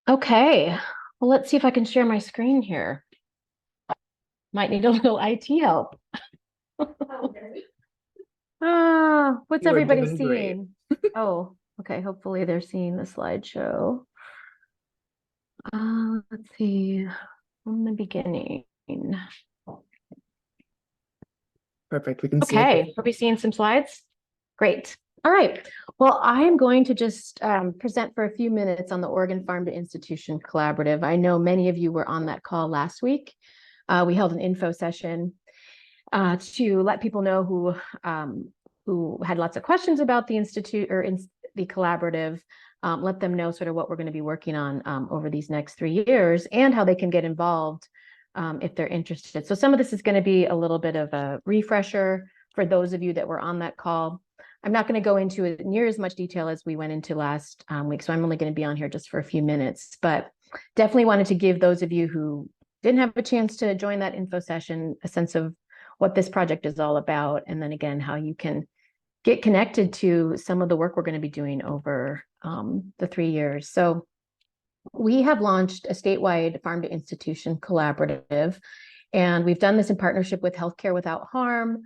Okay, well, let's see if I can share my screen here. Might need a little IT help. What's You are everybody doing great. seeing? Oh, okay, hopefully they're seeing the slideshow. Let's see, from the beginning. Perfect. We can see it. Okay, are we seeing some slides? Great. All right. Well, I am going to just present for a few minutes on the Oregon Farm to Institution Collaborative. I know many of you were on that call last week. We held an info session to let people know who had lots of questions about the institute or the collaborative, let them know sort of what we're going to be working on over these next 3 years and how they can get involved if they're interested. So some of this is going to be a little bit of a refresher for those of you that were on that call. I'm not going to go into it near as much detail as we went into last week, so I'm only going to be on here just for a few minutes, but definitely wanted to give those of you who didn't have a chance to join that info session a sense of what this project is all about, and then again, how you can get connected to some of the work we're going to be doing over the 3 years. So we have launched a statewide farm to institution collaborative, and we've done this in partnership with Healthcare Without Harm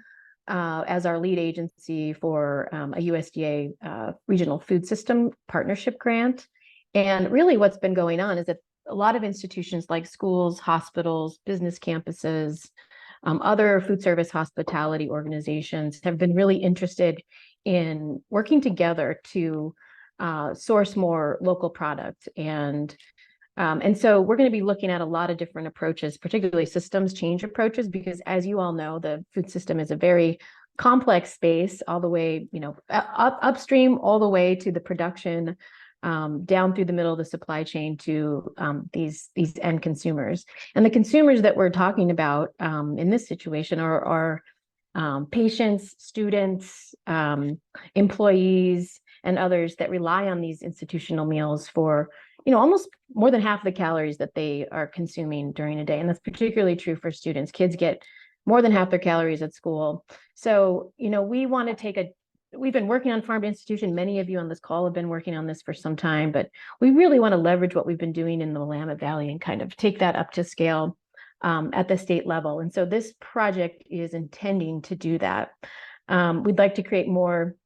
as our lead agency for a USDA regional food system partnership grant. And really what's been going on is that a lot of institutions like schools, hospitals, business campuses, other food service hospitality organizations have been really interested in working together to source more local product. And so we're going to be looking at a lot of different approaches, particularly systems change approaches, because as you all know, the food system is a very complex space, all the way, upstream, all the way to the production, down through the middle of the supply chain to these end consumers. And the consumers that we're talking about in this situation are patients, students, employees, and others that rely on these institutional meals for almost more than half the calories that they are consuming during a day. And that's particularly true for students. Kids get more than half their calories at school. So, we want to we've been working on farm to institution. Many of you on this call have been working on this for some time, but we really want to leverage what we've been doing in the Willamette Valley and kind of take that up to scale at the state level. And so this project is intending to do that. We'd like to create more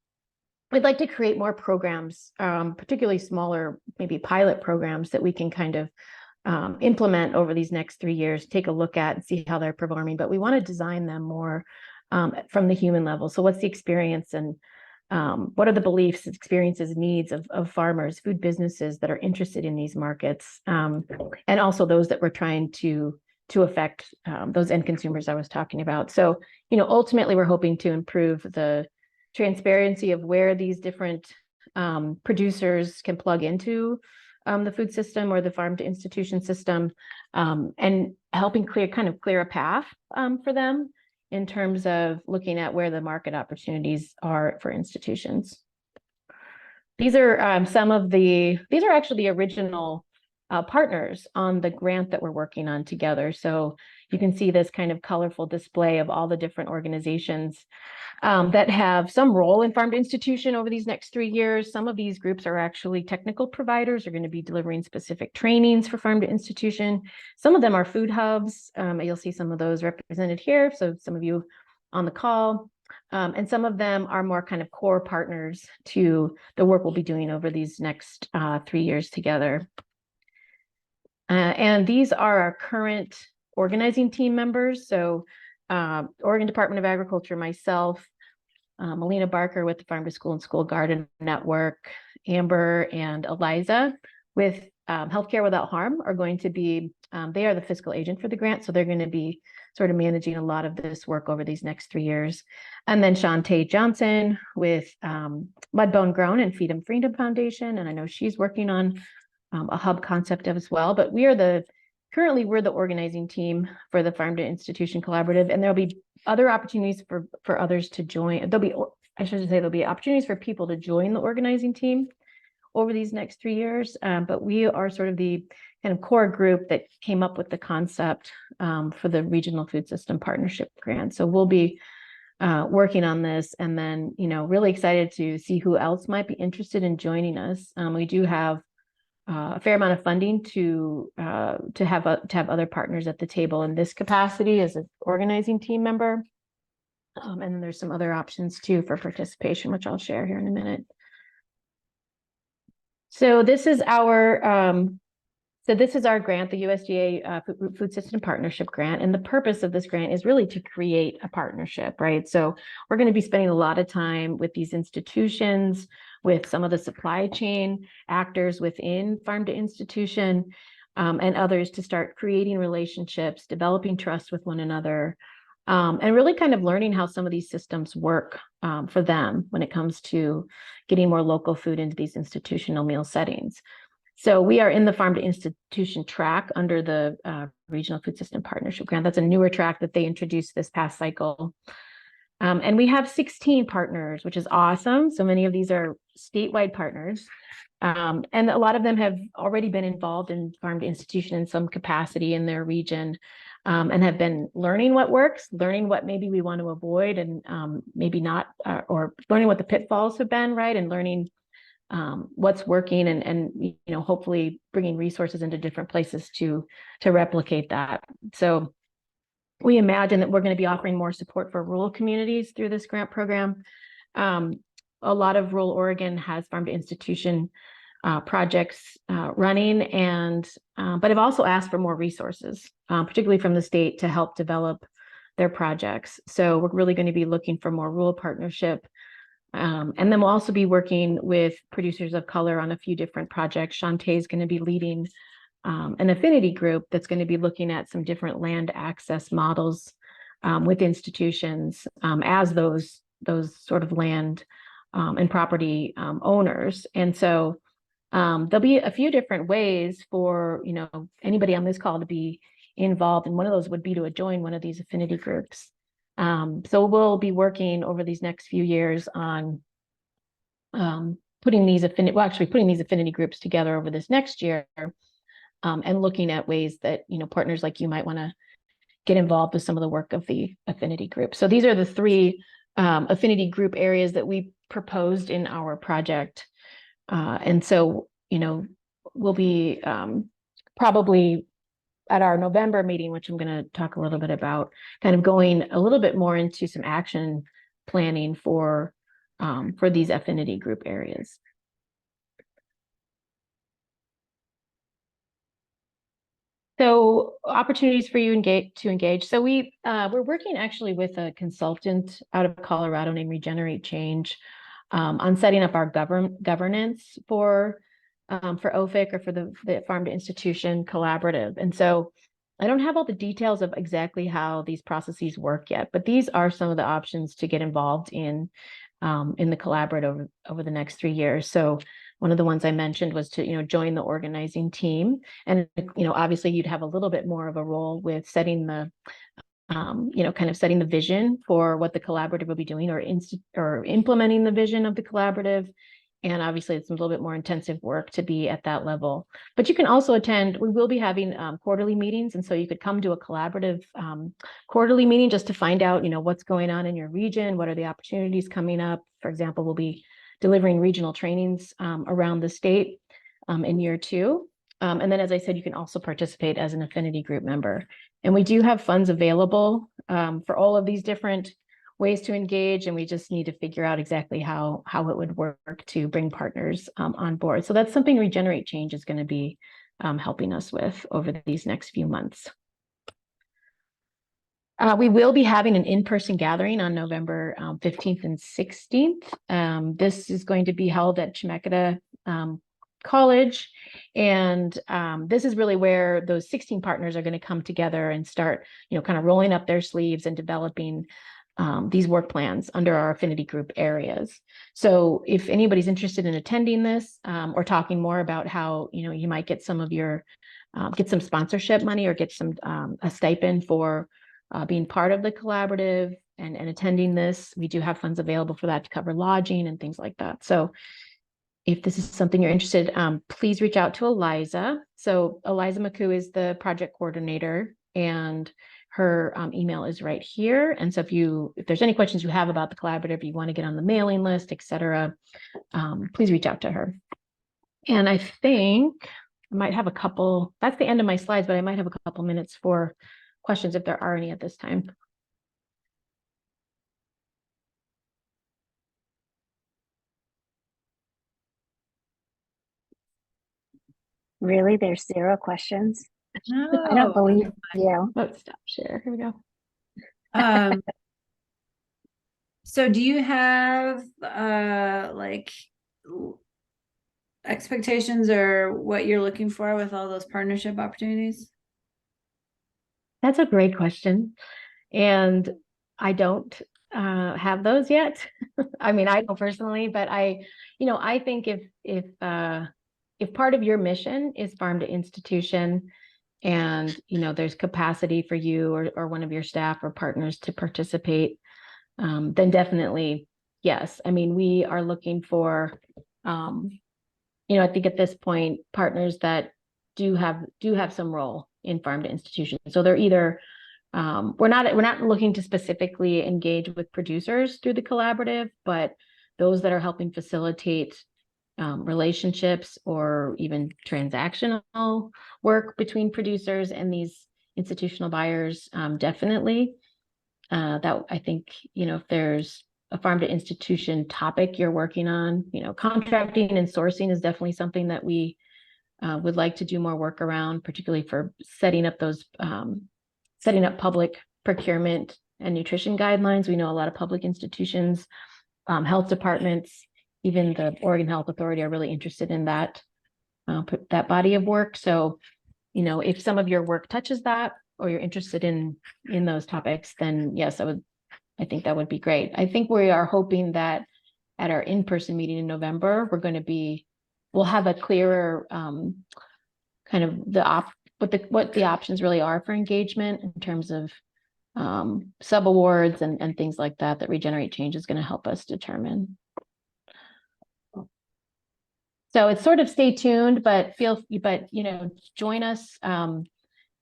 programs, particularly smaller, maybe pilot programs that we can kind of implement over these next 3 years, take a look at and see how they're performing. But we want to design them more from the human level. So what's the experience and what are the beliefs, experiences, needs of farmers, food businesses that are interested in these markets, and also those that we're trying to affect, those end consumers I was talking about. So, ultimately, we're hoping to improve the transparency of where these different producers can plug into the food system or the farm to institution system, and helping clear a path for them in terms of looking at where the market opportunities are for institutions. These are these are actually the original partners on the grant that we're working on together. So you can see this kind of colorful display of all the different organizations that have some role in farm to institution over these next 3 years. Some of these groups are actually technical providers, are going to be delivering specific trainings for farm to institution. Some of them are food hubs. You'll see some of those represented here. So some of you on the call. And some of them are more kind of core partners to the work we'll be doing over these next 3 years together. And these are our current organizing team members. So Oregon Department of Agriculture, myself, Melina Barker with the Farm to School and School Garden Network, Amber and Eliza with Healthcare Without Harm are going to be, they are the fiscal agent for the grant. So they're going to be sort of managing a lot of this work over these next 3 years. And then Shantae Johnson with Mudbone Grown and Feed 'em Freedom Foundation. And I know she's working on a hub concept as well, but currently we're the organizing team for the Farm to Institution Collaborative, and there'll be other opportunities for others to join. There'll be opportunities for people to join the organizing team over these next 3 years, but we are sort of the kind of core group that came up with the concept for the Regional Food System Partnership Grant. So we'll be working on this, and then, really excited to see who else might be interested in joining us. We do have a fair amount of funding to have other partners at the table in this capacity as an organizing team member. And then there's some other options too for participation, which I'll share here in a minute. So this is our grant, the USDA Food System Partnership Grant. And the purpose of this grant is really to create a partnership, right? So we're going to be spending a lot of time with these institutions, with some of the supply chain actors within farm to institution, and others to start creating relationships, developing trust with one another, and really kind of learning how some of these systems work for them when it comes to getting more local food into these institutional meal settings. So we are in the farm to institution track under the Regional Food System Partnership Grant. That's a newer track that they introduced this past cycle. And we have 16 partners, which is awesome. So many of these are statewide partners. And a lot of them have already been involved in farm to institution in some capacity in their region, and have been learning what works, learning what maybe we want to avoid and maybe not, or learning what the pitfalls have been, right? And learning what's working and hopefully bringing resources into different places to replicate that. So we imagine that we're going to be offering more support for rural communities through this grant program. A lot of rural Oregon has farm to institution projects running, but have also asked for more resources, particularly from the state, to help develop their projects. So we're really going to be looking for more rural partnership. And then we'll also be working with producers of color on a few different projects. Shantae is going to be leading an affinity group that's going to be looking at some different land access models with institutions as those sort of land and property owners. And so there'll be a few different ways for anybody on this call to be involved, and one of those would be to join one of these affinity groups. So we'll be working over these next few years on putting these affinity groups together over this next year, and looking at ways that partners like you might want to get involved with some of the work of the affinity group. So these are the three affinity group areas that we proposed in our project. And so, we'll be probably at our November meeting, which I'm going to talk a little bit about, kind of going a little bit more into some action planning for these affinity group areas. So opportunities for you to engage. So we're working actually with a consultant out of Colorado named Regenerate Change on setting up our governance for OFIC, or for the Farm to Institution Collaborative. And so I don't have all the details of exactly how these processes work yet, but these are some of the options to get involved in the collaborative over the next 3 years. So one of the ones I mentioned was to join the organizing team, and obviously you'd have a little bit more of a role with setting the kind of setting the vision for what the collaborative will be doing, or implementing the vision of the collaborative. And obviously it's a little bit more intensive work to be at that level. But you can also attend, we will be having quarterly meetings. And so you could come to a collaborative quarterly meeting just to find out, what's going on in your region, what are the opportunities coming up. For example, we'll be delivering regional trainings around the state in year 2. And then, as I said, you can also participate as an affinity group member. And we do have funds available for all of these different ways to engage, and we just need to figure out exactly how it would work to bring partners on board. So that's something Regenerate Change is going to be helping us with over these next few months. We will be having an in-person gathering on November 15th and 16th. This is going to be held at Chemeketa College. And this is really where those 16 partners are going to come together and start, kind of rolling up their sleeves and developing these work plans under our affinity group areas. So if anybody's interested in attending this, or talking more about how, you might get some of your, get some sponsorship money, or get some, a stipend for being part of the collaborative and attending this, we do have funds available for that to cover lodging and things like that. So if this is something you're interested, please reach out to Eliza. So Eliza McCoo is the project coordinator, and her email is right here. And so if there's any questions you have about the collaborative, you want to get on the mailing list, etc., please reach out to her. And I think I might have a couple, that's the end of my slides, but I might have a couple minutes for questions if there are any at this time. Really? There's 0 questions? No. I don't believe you. Let's stop share. Here we go. So do you have like expectations or what you're looking for with all those partnership opportunities? That's a great question. And I don't have those yet. I mean, I don't personally, but I think if part of your mission is farm to institution and, there's capacity for you or one of your staff or partners to participate, then definitely, yes. I mean, we are looking for, I think at this point, partners that do have some role in farm to institution. So they're either we're not looking to specifically engage with producers through the collaborative, but those that are helping facilitate relationships or even transactional work between producers and these institutional buyers, definitely. That I think, if there's a farm to institution topic you're working on, contracting and sourcing is definitely something that we would like to do more work around, particularly for setting up public procurement and nutrition guidelines. We know a lot of public institutions, health departments, even the Oregon Health Authority are really interested in that body of work. So, if some of your work touches that, or you're interested in those topics, then yes, I think that would be great. I think we are hoping that at our in-person meeting in November, we'll have a clearer kind of what the options really are for engagement in terms of subawards and things like that Regenerate Change is going to help us determine. So it's sort of stay tuned, but join us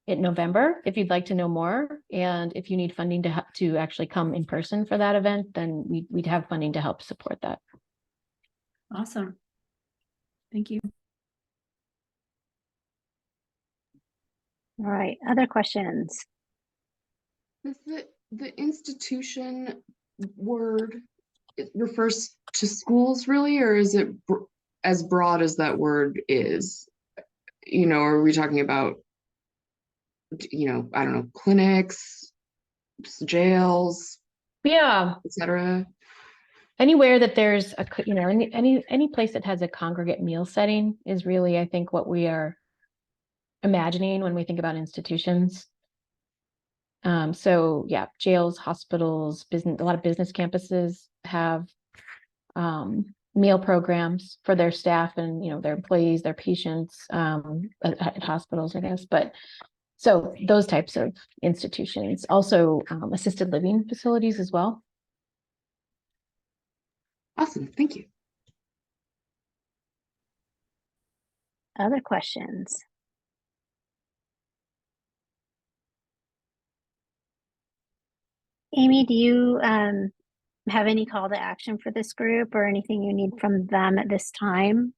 in November if you'd like to know more, and if you need funding to actually come in person for that event, then we'd have funding to help support that. Awesome. Thank you. All right, other questions? Does the institution word, it refers to schools really, or is it as broad as that word is? Are we talking about, I don't know, clinics, jails, Yeah, etc.? anywhere that there's any place that has a congregate meal setting is really, I think, what we are imagining when we think about institutions. So yeah, jails, hospitals, a lot of business campuses have meal programs for their staff and their employees, their patients, at hospitals, I guess. But so those types of institutions, also assisted living facilities as well. Awesome, thank you. Other questions? Amy, do you have any call to action for this group or anything you need from them at this time?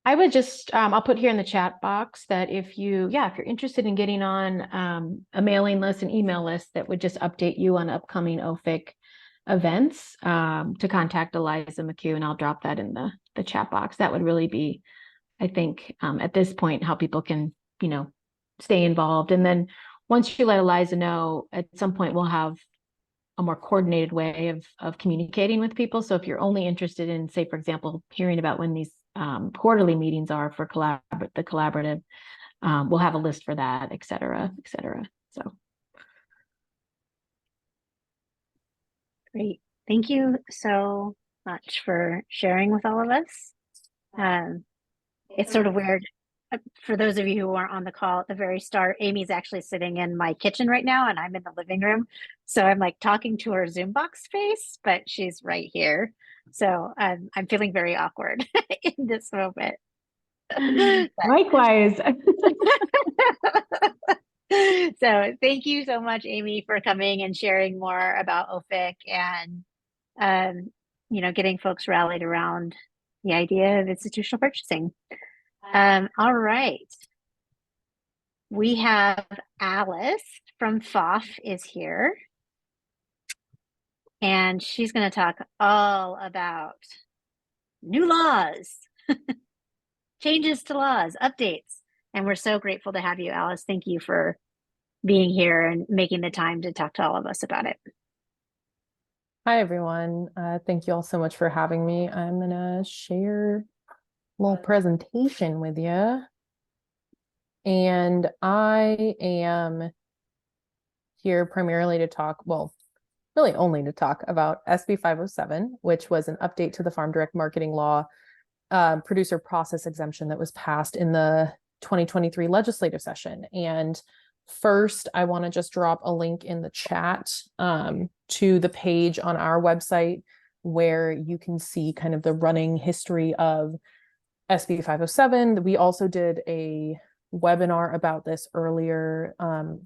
I would just, I'll put here in the chat box that if you're interested in getting on a mailing list, an email list that would just update you on upcoming OFIC events, to contact Eliza McHugh, and I'll drop that in the chat box. That would really be, I think, at this point, how people can, stay involved. And then once you let Eliza know, at some point we'll have a more coordinated way of communicating with people. So if you're only interested in, say, for example, hearing about when these quarterly meetings are for the collaborative, we'll have a list for that, et cetera, et cetera. So. Great. Thank you so much for sharing with all of us. It's sort of weird. For those of you who aren't on the call at the very start, Amy's actually sitting in my kitchen right now and I'm in the living room. So I'm like talking to her Zoom box face, but she's right here. So I'm feeling very awkward in this moment. Likewise. So thank you so much, Amy, for coming and sharing more about OFIC and, getting folks rallied around the idea of institutional purchasing. All right. We have Alice from FOF is here. And she's going to talk all about new laws, changes to laws, updates. And we're so grateful to have you, Alice. Thank you for being here and making the time to talk to all of us about it. Hi, everyone. Thank you all so much for having me. I'm going to share a little presentation with you. And I am here primarily to talk, well, really only to talk about SB 507, which was an update to the Farm Direct Marketing Law producer process exemption that was passed in the 2023 legislative session. And first, I want to just drop a link in the chat to the page on our website where you can see kind of the running history of SB 507. We also did a webinar about this earlier,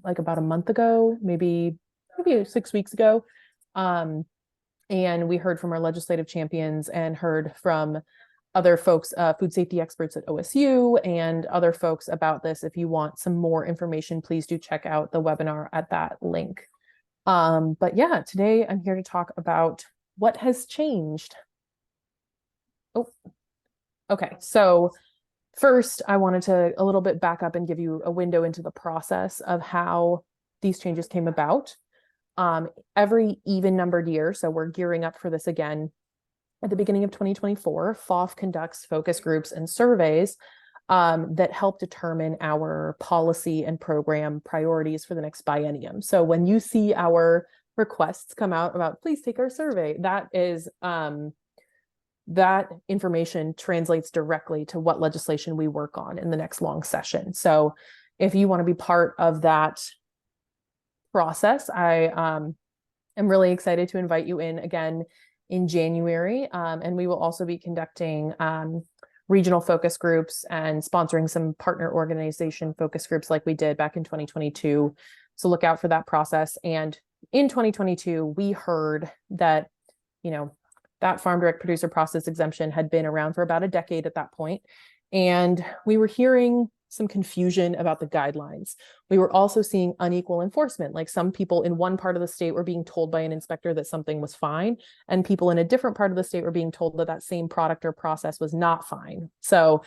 like about a month ago, maybe 6 weeks ago. And we heard from our legislative champions and heard from other folks, food safety experts at OSU and other folks about this. If you want some more information, please do check out the webinar at that link. But yeah, today I'm here to talk about what has changed. Oh, okay. So first, I wanted to a little bit back up and give you a window into the process of how these changes came about. Every even numbered year, so we're gearing up for this again, at the beginning of 2024, FOF conducts focus groups and surveys that help determine our policy and program priorities for the next biennium. So when you see our requests come out about, please take our survey, that is that information translates directly to what legislation we work on in the next long session. So if you want to be part of that process, I am really excited to invite you in again in January. And we will also be conducting regional focus groups and sponsoring some partner organization focus groups like we did back in 2022. So look out for that process. And in 2022, we heard that, that farm direct producer process exemption had been around for about a decade at that point. And we were hearing some confusion about the guidelines. We were also seeing unequal enforcement. Like some people in one part of the state were being told by an inspector that something was fine, and people in a different part of the state were being told that that same product or process was not fine. So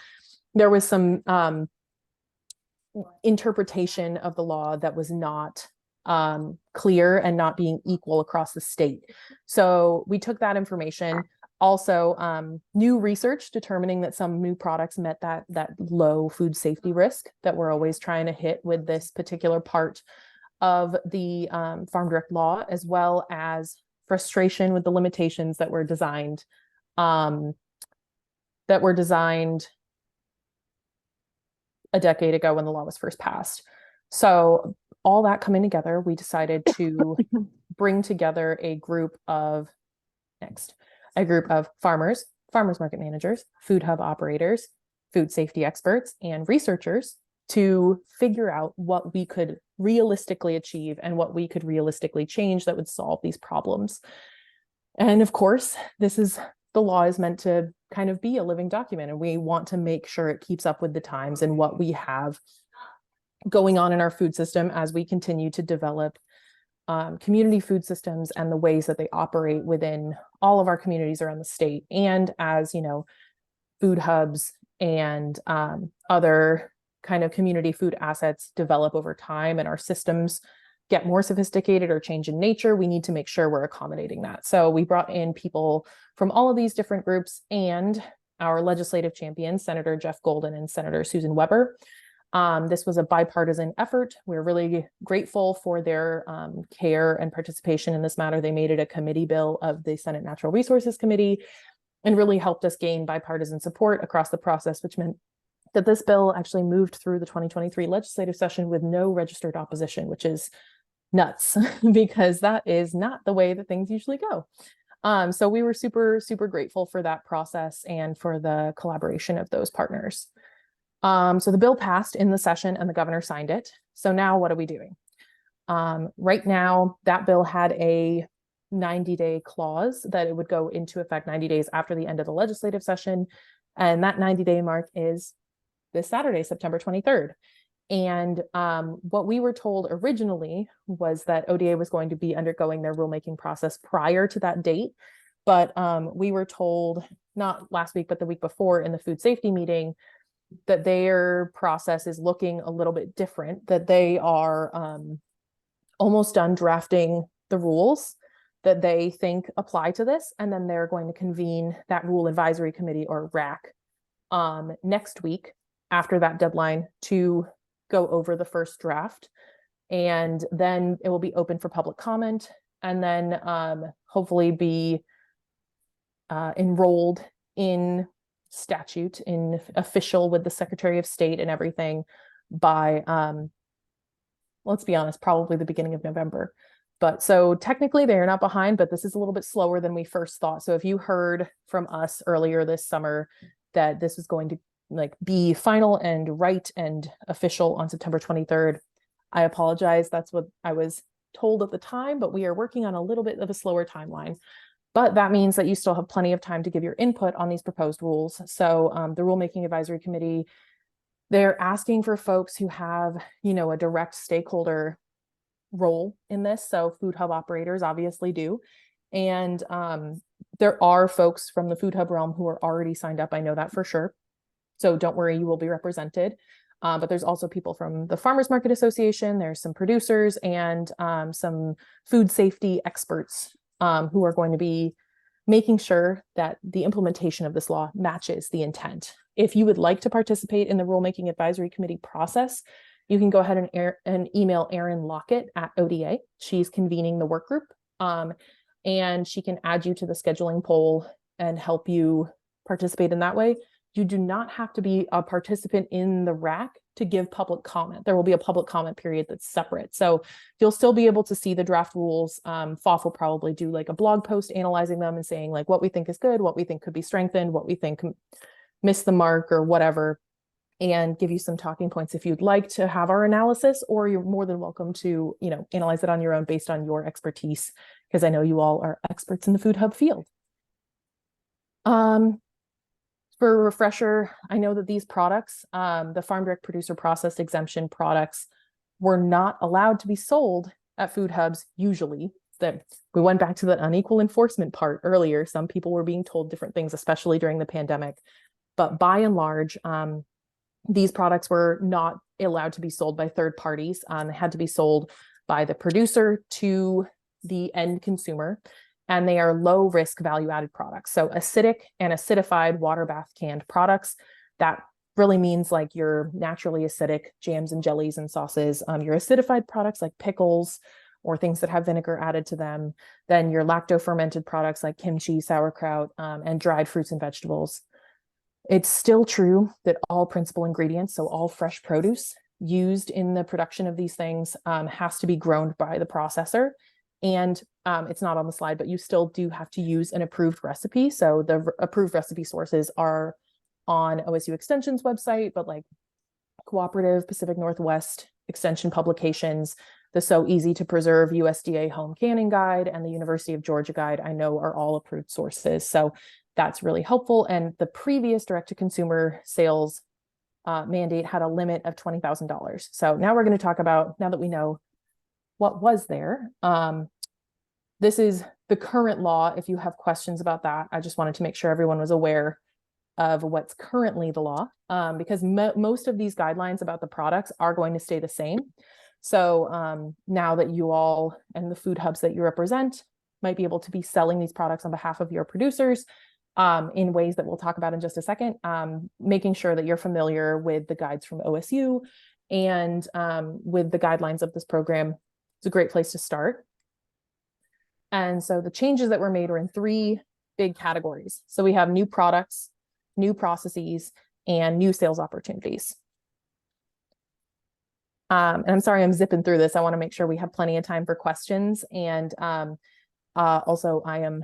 there was some interpretation of the law that was not clear and not being equal across the state. So we took that information. Also, new research determining that some new products met that low food safety risk that we're always trying to hit with this particular part of the Farm Direct law, as well as frustration with the limitations that were designed a decade ago when the law was first passed. So all that coming together, we decided to bring together a group of farmers, farmers market managers, food hub operators, food safety experts, and researchers to figure out what we could realistically achieve and what we could realistically change that would solve these problems. And of course, the law is meant to kind of be a living document, and we want to make sure it keeps up with the times and what we have going on in our food system as we continue to develop community food systems and the ways that they operate within all of our communities around the state. And as food hubs and other kind of community food assets develop over time and our systems get more sophisticated or change in nature, we need to make sure we're accommodating that. So we brought in people from all of these different groups and our legislative champions, Senator Jeff Golden and Senator Susan Weber. This was a bipartisan effort. We're really grateful for their care and participation in this matter. They made it a committee bill of the Senate Natural Resources Committee and really helped us gain bipartisan support across the process, which meant that this bill actually moved through the 2023 legislative session with no registered opposition, which is nuts because that is not the way that things usually go. So we were super, super grateful for that process and for the collaboration of those partners. So the bill passed in the session and the governor signed it. So now what are we doing? Right now, that bill had a 90-day clause that it would go into effect 90 days after the end of the legislative session. And that 90-day mark is this Saturday, September 23rd. And what we were told originally was that ODA was going to be undergoing their rulemaking process prior to that date. But we were told, not last week, but the week before in the food safety meeting, that their process is looking a little bit different, that they are almost done drafting the rules that they think apply to this. And then they're going to convene that rule advisory committee, or RAC, next week after that deadline to go over the first draft. And then it will be open for public comment, and then hopefully be enrolled in statute, in official with the Secretary of State and everything by, let's be honest, probably the beginning of November. But so technically they are not behind, but this is a little bit slower than we first thought. So if you heard from us earlier this summer that this was going to be final and right and official on September 23rd, I apologize. That's what I was told at the time, but we are working on a little bit of a slower timeline. But that means that you still have plenty of time to give your input on these proposed rules. So the Rulemaking Advisory Committee, they're asking for folks who have, a direct stakeholder role in this. So food hub operators obviously do. And there are folks from the food hub realm who are already signed up. I know that for sure. So don't worry, you will be represented. But there's also people from the Farmers Market Association. There's some producers and some food safety experts who are going to be making sure that the implementation of this law matches the intent. If you would like to participate in the Rulemaking Advisory Committee process, you can go ahead and email Erin Lockett at ODA. She's convening the work group, and she can add you to the scheduling poll and help you participate in that way. You do not have to be a participant in the RAC to give public comment. There will be a public comment period that's separate. So you'll still be able to see the draft rules. FOF will probably do a blog post analyzing them and saying what we think is good, what we think could be strengthened, what we think missed the mark or whatever, and give you some talking points if you'd like to have our analysis, or you're more than welcome to, analyze it on your own based on your expertise, because I know you all are experts in the food hub field. For a refresher, I know that these products, the farm direct producer processed exemption products, were not allowed to be sold at food hubs usually. That we went back to the unequal enforcement part earlier. Some people were being told different things, especially during the pandemic. But by and large, these products were not allowed to be sold by third parties. They had to be sold by the producer to the end consumer. And they are low risk value-added products. So acidic and acidified water bath canned products, that really means your naturally acidic jams and jellies and sauces, your acidified products like pickles or things that have vinegar added to them, then your lacto-fermented products like kimchi, sauerkraut, and dried fruits and vegetables. It's still true that all principal ingredients, so all fresh produce used in the production of these things, has to be grown by the processor. And it's not on the slide, but you still do have to use an approved recipe. So the approved recipe sources are on OSU Extension's website, but Cooperative Pacific Northwest Extension publications, the So Easy to Preserve USDA Home Canning Guide, and the University of Georgia Guide, I know are all approved sources. So that's really helpful. And the previous direct-to-consumer sales mandate had a limit of $20,000. So now we're going to talk about, now that we know what was there. This is the current law. If you have questions about that, I just wanted to make sure everyone was aware of what's currently the law, because most of these guidelines about the products are going to stay the same. So now that you all and the food hubs that you represent might be able to be selling these products on behalf of your producers in ways that we'll talk about in just a second, making sure that you're familiar with the guides from OSU and with the guidelines of this program. It's a great place to start. And so the changes that were made are in three big categories. So we have new products, new processes, and new sales opportunities. And I'm sorry, I'm zipping through this. I want to make sure we have plenty of time for questions. And also I am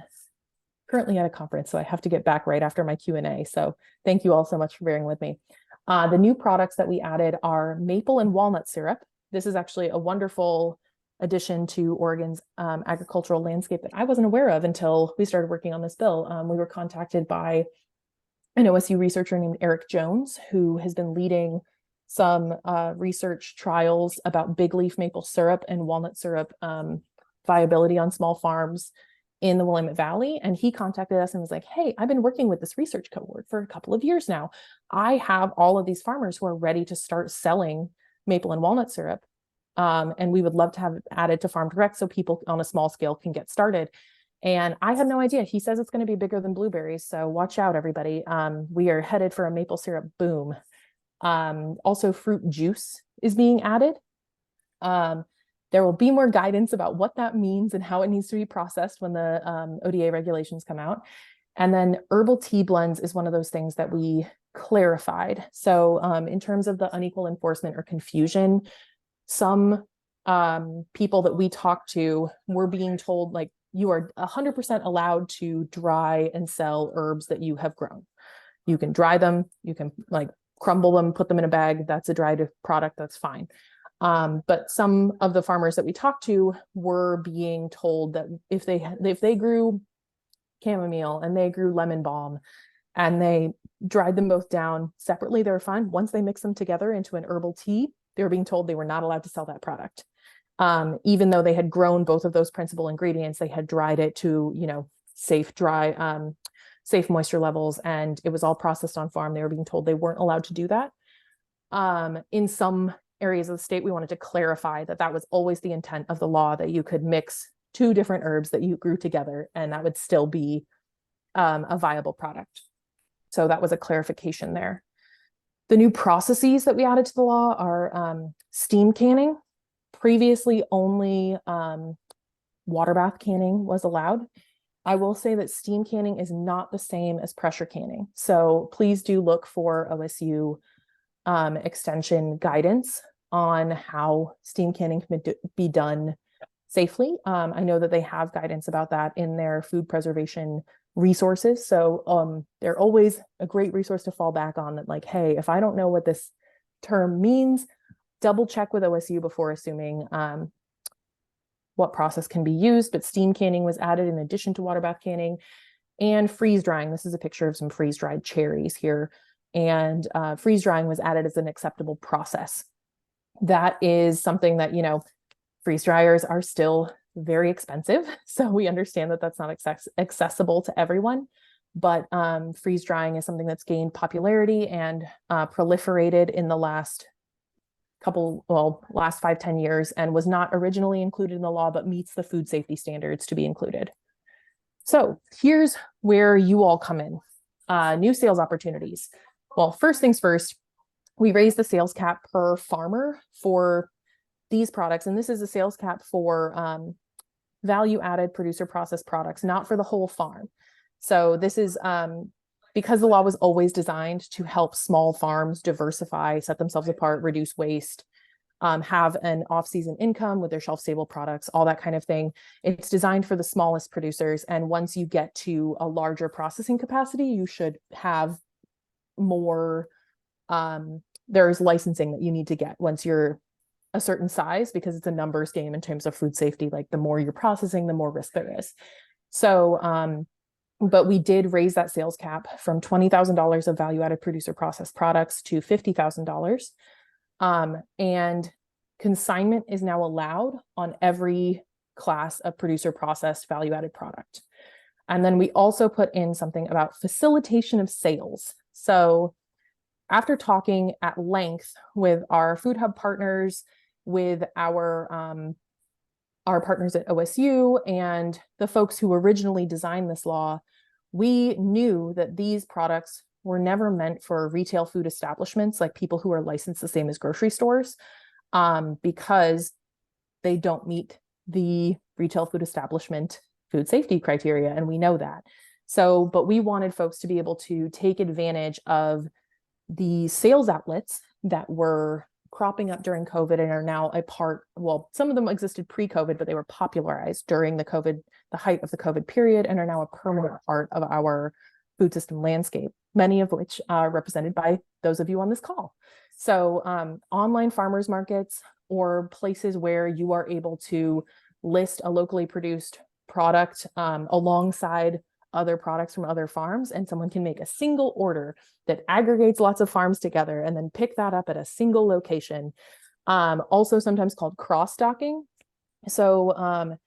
currently at a conference, so I have to get back right after my Q&A. So thank you all so much for bearing with me. The new products that we added are maple and walnut syrup. This is actually a wonderful addition to Oregon's agricultural landscape that I wasn't aware of until we started working on this bill. We were contacted by an OSU researcher named Eric Jones, who has been leading some research trials about big leaf maple syrup and walnut syrup viability on small farms in the Willamette Valley. And he contacted us and was like, hey, I've been working with this research cohort for a couple of years now. I have all of these farmers who are ready to start selling maple and walnut syrup. And we would love to have it added to Farm Direct so people on a small scale can get started. And I had no idea. He says it's going to be bigger than blueberries. So watch out, everybody. We are headed for a maple syrup boom. Also, fruit juice is being added. There will be more guidance about what that means and how it needs to be processed when the ODA regulations come out. And then herbal tea blends is one of those things that we clarified. So in terms of the unequal enforcement or confusion, some people that we talked to were being told, like, you are 100% allowed to dry and sell herbs that you have grown. You can dry them, you can like crumble them, put them in a bag. That's a dried product, that's fine. But some of the farmers that we talked to were being told that if they grew chamomile and they grew lemon balm and they dried them both down separately, they were fine. Once they mix them together into an herbal tea, they were being told they were not allowed to sell that product. Even though they had grown both of those principal ingredients, they had dried it to, safe moisture levels, and it was all processed on farm. They were being told they weren't allowed to do that. In some areas of the state, we wanted to clarify that that was always the intent of the law, that you could mix two different herbs that you grew together and that would still be a viable product. So that was a clarification there. The new processes that we added to the law are steam canning. Previously, only water bath canning was allowed. I will say that steam canning is not the same as pressure canning. So please do look for OSU extension guidance on how steam canning can be done safely. I know that they have guidance about that in their food preservation resources. So they're always a great resource to fall back on, that like, hey, if I don't know what this term means, double check with OSU before assuming what process can be used. But steam canning was added in addition to water bath canning, and freeze drying. This is a picture of some freeze dried cherries here. And freeze drying was added as an acceptable process. That is something that, freeze dryers are still very expensive. So we understand that that's not accessible to everyone. But freeze drying is something that's gained popularity and proliferated in the last 5-10 years, and was not originally included in the law, but meets the food safety standards to be included. So here's where you all come in. New sales opportunities. Well, first things first, we raised the sales cap per farmer for these products. And this is a sales cap for value-added producer processed products, not for the whole farm. So this is because the law was always designed to help small farms diversify, set themselves apart, reduce waste, have an off-season income with their shelf-stable products, all that kind of thing. It's designed for the smallest producers. And once you get to a larger processing capacity, you should have more, there's licensing that you need to get once you're a certain size, because it's a numbers game in terms of food safety. Like the more you're processing, the more risk there is. So, but we did raise that sales cap from $20,000 of value-added producer processed products to $50,000. And consignment is now allowed on every class of producer processed value-added product. And then we also put in something about facilitation of sales. So after talking at length with our Food Hub partners, with our partners at OSU and the folks who originally designed this law, we knew that these products were never meant for retail food establishments, like people who are licensed the same as grocery stores, because they don't meet the retail food establishment food safety criteria. And we know that. So, but we wanted folks to be able to take advantage of the sales outlets that were cropping up during COVID and are now a part, well, some of them existed pre-COVID, but they were popularized during the height of the COVID period, and are now a permanent part of our food system landscape. many of which are represented by those of you on this call. So online farmers markets or places where you are able to list a locally produced product alongside other products from other farms, and someone can make a single order that aggregates lots of farms together and then pick that up at a single location. Also sometimes called cross-docking. So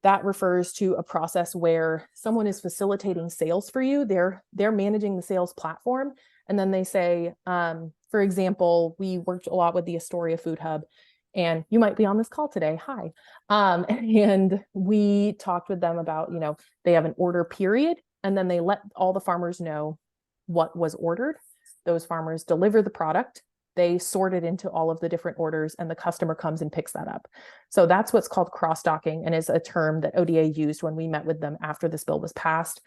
that refers to a process where someone is facilitating sales for you. They're managing the sales platform. And then they say, for example, we worked a lot with the Astoria Food Hub, and you might be on this call today. Hi. And we talked with them about, they have an order period, and then they let all the farmers know what was ordered. Those farmers deliver the product. They sort it into all of the different orders, and the customer comes and picks that up. So that's what's called cross-docking, and is a term that ODA used when we met with them after this bill was passed,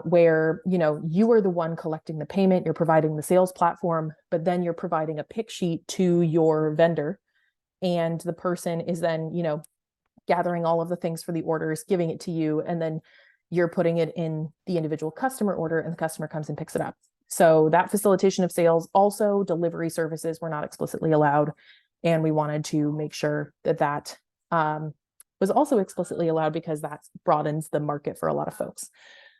where, you are the one collecting the payment, you're providing the sales platform, but then you're providing a pick sheet to your vendor. And the person is then, gathering all of the things for the orders, giving it to you, and then you're putting it in the individual customer order, and the customer comes and picks it up. So that facilitation of sales, also delivery services were not explicitly allowed. And we wanted to make sure that that was also explicitly allowed, because that broadens the market for a lot of folks.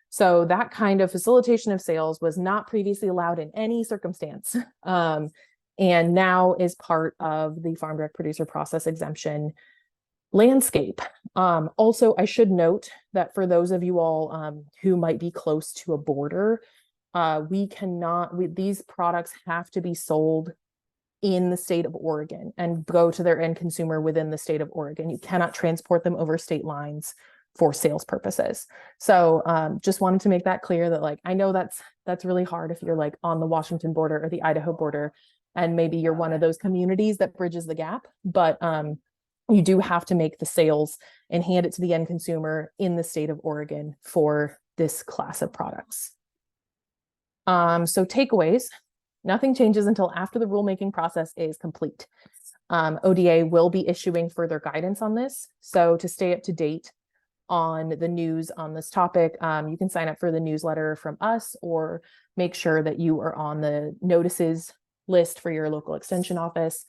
So that kind of facilitation of sales was not previously allowed in any circumstance. And now is part of the farm direct producer process exemption landscape. Also, I should note that for those of you all who might be close to a border, these products have to be sold in the state of Oregon and go to their end consumer within the state of Oregon. You cannot transport them over state lines for sales purposes. So just wanted to make that clear, that I know that's really hard if you're on the Washington border or the Idaho border, and maybe you're one of those communities that bridges the gap, but you do have to make the sales and hand it to the end consumer in the state of Oregon for this class of products. So takeaways: nothing changes until after the rulemaking process is complete. ODA will be issuing further guidance on this. So to stay up to date on the news on this topic, you can sign up for the newsletter from us, or make sure that you are on the notices list for your local extension office.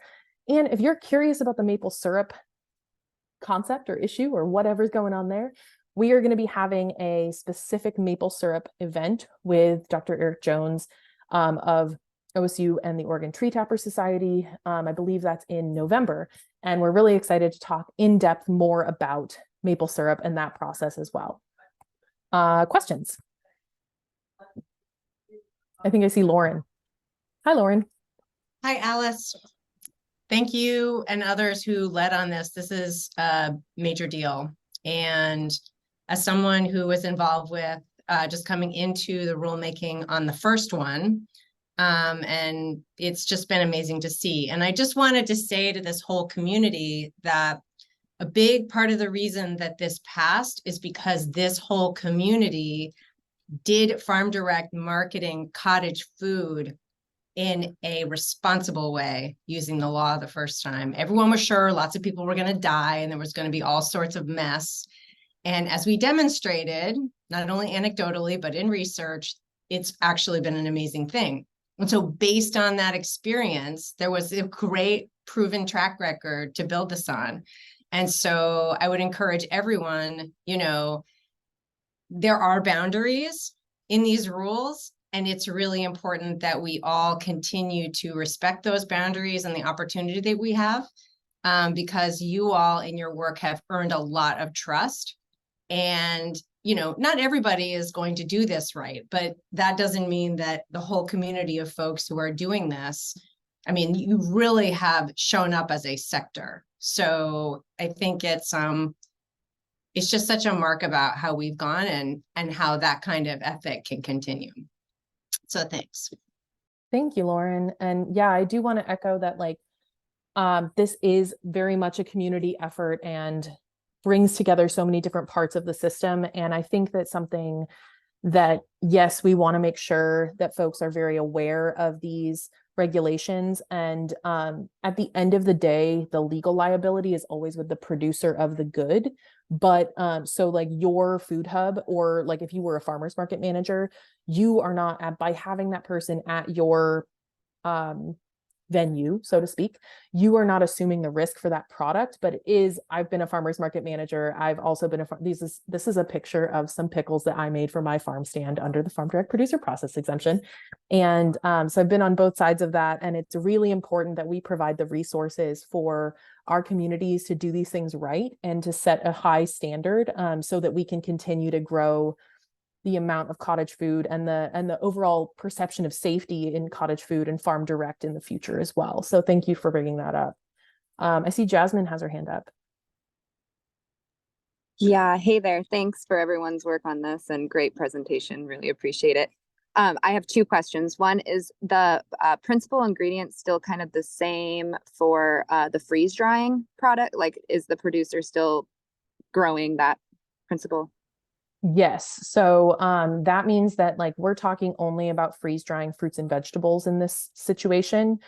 And if you're curious about the maple syrup concept or issue or whatever's going on there, we are going to be having a specific maple syrup event with Dr. Eric Jones of OSU and the Oregon Tree Tapper Society. I believe that's in November. And we're really excited to talk in depth more about maple syrup and that process as well. Questions? I think I see Lauren. Hi, Lauren. Hi, Alice. Thank you and others who led on this. This is a major deal. And as someone who was involved with just coming into the rulemaking on the first one, and it's just been amazing to see. And I just wanted to say to this whole community that a big part of the reason that this passed is because this whole community did farm direct marketing cottage food in a responsible way using the law the first time. Everyone was sure lots of people were going to die and there was going to be all sorts of mess. And as we demonstrated, not only anecdotally, but in research, it's actually been an amazing thing. And so based on that experience, there was a great proven track record to build this on. And so I would encourage everyone, there are boundaries in these rules. And it's really important that we all continue to respect those boundaries and the opportunity that we have, because you all in your work have earned a lot of trust. And, not everybody is going to do this right, but that doesn't mean that the whole community of folks who are doing this, you really have shown up as a sector. So I think it's just such a mark about how we've gone and how that kind of ethic can continue. So thanks. Thank you, Lauren. And yeah, I do want to echo that this is very much a community effort and brings together so many different parts of the system. And I think that's something that, yes, we want to make sure that folks are very aware of these regulations. And at the end of the day, the legal liability is always with the producer of the good. But so like your food hub, or like if you were a farmer's market manager, you are not by having that person at your venue, so to speak, you are not assuming the risk for that product. But it is, I've been a farmer's market manager. I've also been this is a picture of some pickles that I made for my farm stand under the Farm Direct Producer Process exemption. And so I've been on both sides of that. And it's really important that we provide the resources for our communities to do these things right and to set a high standard, so that we can continue to grow the amount of cottage food and the overall perception of safety in cottage food and farm direct in the future as well. So thank you for bringing that up. I see Jasmine has her hand up. Yeah, hey there. Thanks for everyone's work on this and great presentation. Really appreciate it. I have two questions. One is the principal ingredient still kind of the same for the freeze drying product? Like, is the producer still growing that principal? Yes. So that means that like we're talking only about freeze drying fruits and vegetables in this situation.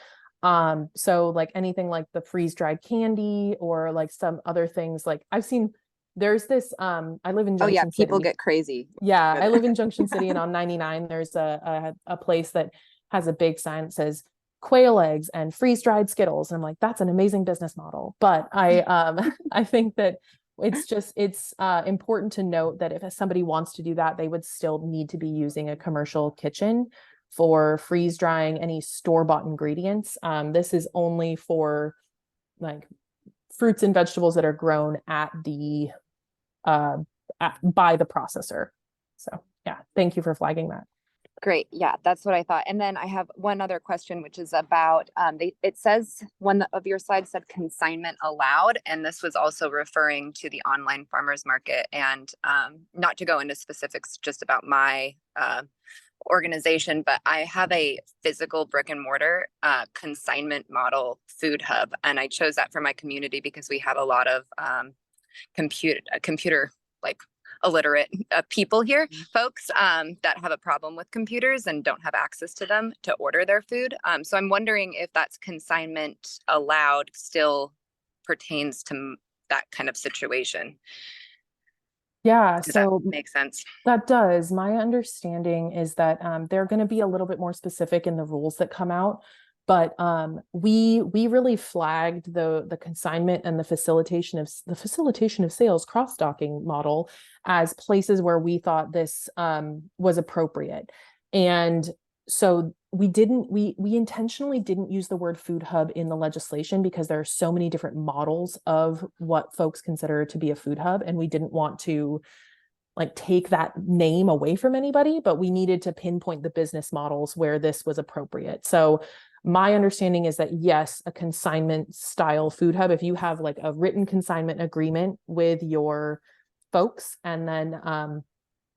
So like anything like the freeze dried candy or like some other things, like I've seen there's this I live in Junction Oh yeah, people City. get crazy. Yeah, I live in Junction City, and on 99 there's a place that has a big sign that says quail eggs and freeze dried Skittles. And I'm like, that's an amazing business model. But I think that it's important to note that if somebody wants to do that, they would still need to be using a commercial kitchen for freeze drying any store-bought ingredients. This is only for like fruits and vegetables that are grown at the by the processor. So yeah, thank you for flagging that. Great. Yeah, that's what I thought. And then I have one other question, which is about, it says one of your slides said consignment allowed, and this was also referring to the online farmers market. And not to go into specifics just about my organization, but I have a physical brick and mortar consignment model food hub. And I chose that for my community because we have a lot of computer like illiterate people here, folks that have a problem with computers and don't have access to them to order their food. So I'm wondering if that's consignment allowed still pertains to that kind of situation. Yeah, Does so that make sense? that does. My understanding is that they're going to be a little bit more specific in the rules that come out. But we really flagged the consignment and the facilitation of sales cross-docking model as places where we thought this was appropriate. And so we intentionally didn't use the word food hub in the legislation because there are so many different models of what folks consider to be a food hub, and we didn't want to like take that name away from anybody, but we needed to pinpoint the business models where this was appropriate. So my understanding is that yes, a consignment style food hub, if you have like a written consignment agreement with your folks, and then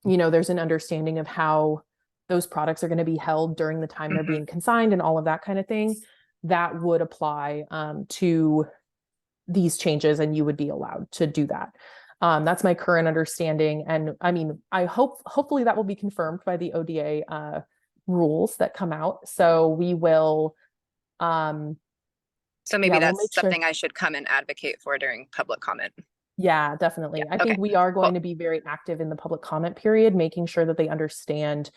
there's an understanding of how those products are going to be held during the time they're being consigned and all of that kind of thing, that would apply to these changes, and you would be allowed to do that. That's my current understanding. And I mean, hopefully that will be confirmed by the ODA rules that come out. So we will. So maybe that's something I should come and advocate for during public comment. Yeah, definitely. Yeah, I think we are going to be very active in the public comment period, making sure that they understand,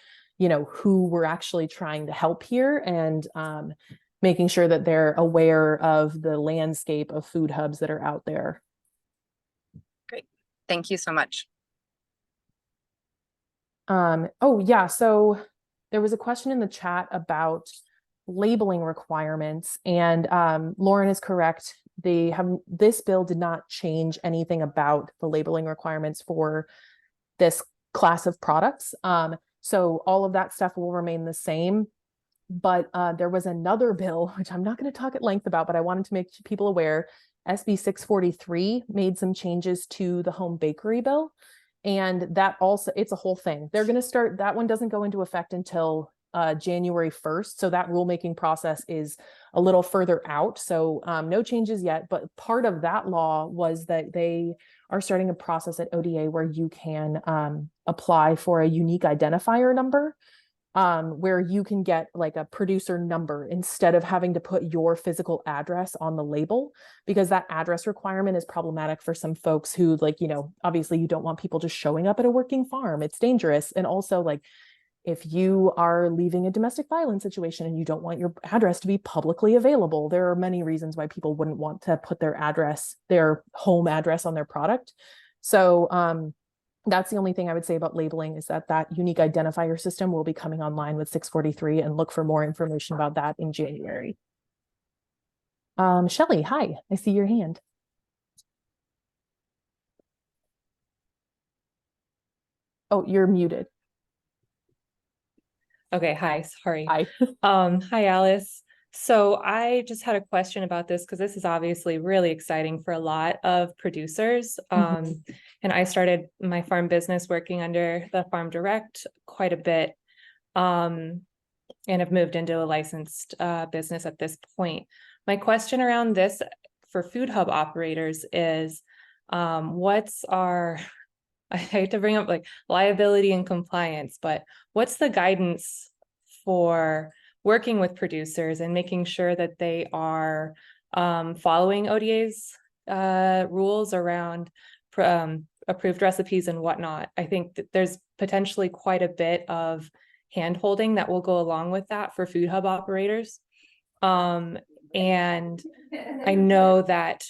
who we're actually trying to help here, and making sure that they're aware of the landscape of food hubs that are out there. Great. Thank you so much. Oh yeah, so there was a question in the chat about labeling requirements, and Lauren is correct. This bill did not change anything about the labeling requirements for this class of products. So all of that stuff will remain the same. But there was another bill, which I'm not going to talk at length about, but I wanted to make people aware. SB 643 made some changes to the home bakery bill. And that also, it's a whole thing. They're going to start, that one doesn't go into effect until January 1st. So that rulemaking process is a little further out. So no changes yet, but part of that law was that they are starting a process at ODA where you can apply for a unique identifier number. where you can get like a producer number instead of having to put your physical address on the label, because that address requirement is problematic for some folks who, like, you know, obviously you don't want people just showing up at a working farm. It's dangerous. And also, like, if you are leaving a domestic violence situation and you don't want your address to be publicly available, there are many reasons why people wouldn't want to put their address, their home address, on their product. So that's the only thing I would say about labeling, is that that unique identifier system will be coming online with 643, and look for more information about that in January. Shelley, hi, I see your hand. Oh, you're muted. Okay, hi, sorry. Hi. Hi, Alice. So I just had a question about this because this is obviously really exciting for a lot of producers. And I started my farm business working under the Farm Direct quite a bit, and have moved into a licensed business at this point. My question around this for Food Hub operators is, what's our, I hate to bring up like liability and compliance, but what's the guidance for working with producers and making sure that they are following ODA's rules around approved recipes and whatnot? I think that there's potentially quite a bit of hand-holding that will go along with that for Food Hub operators. And I know that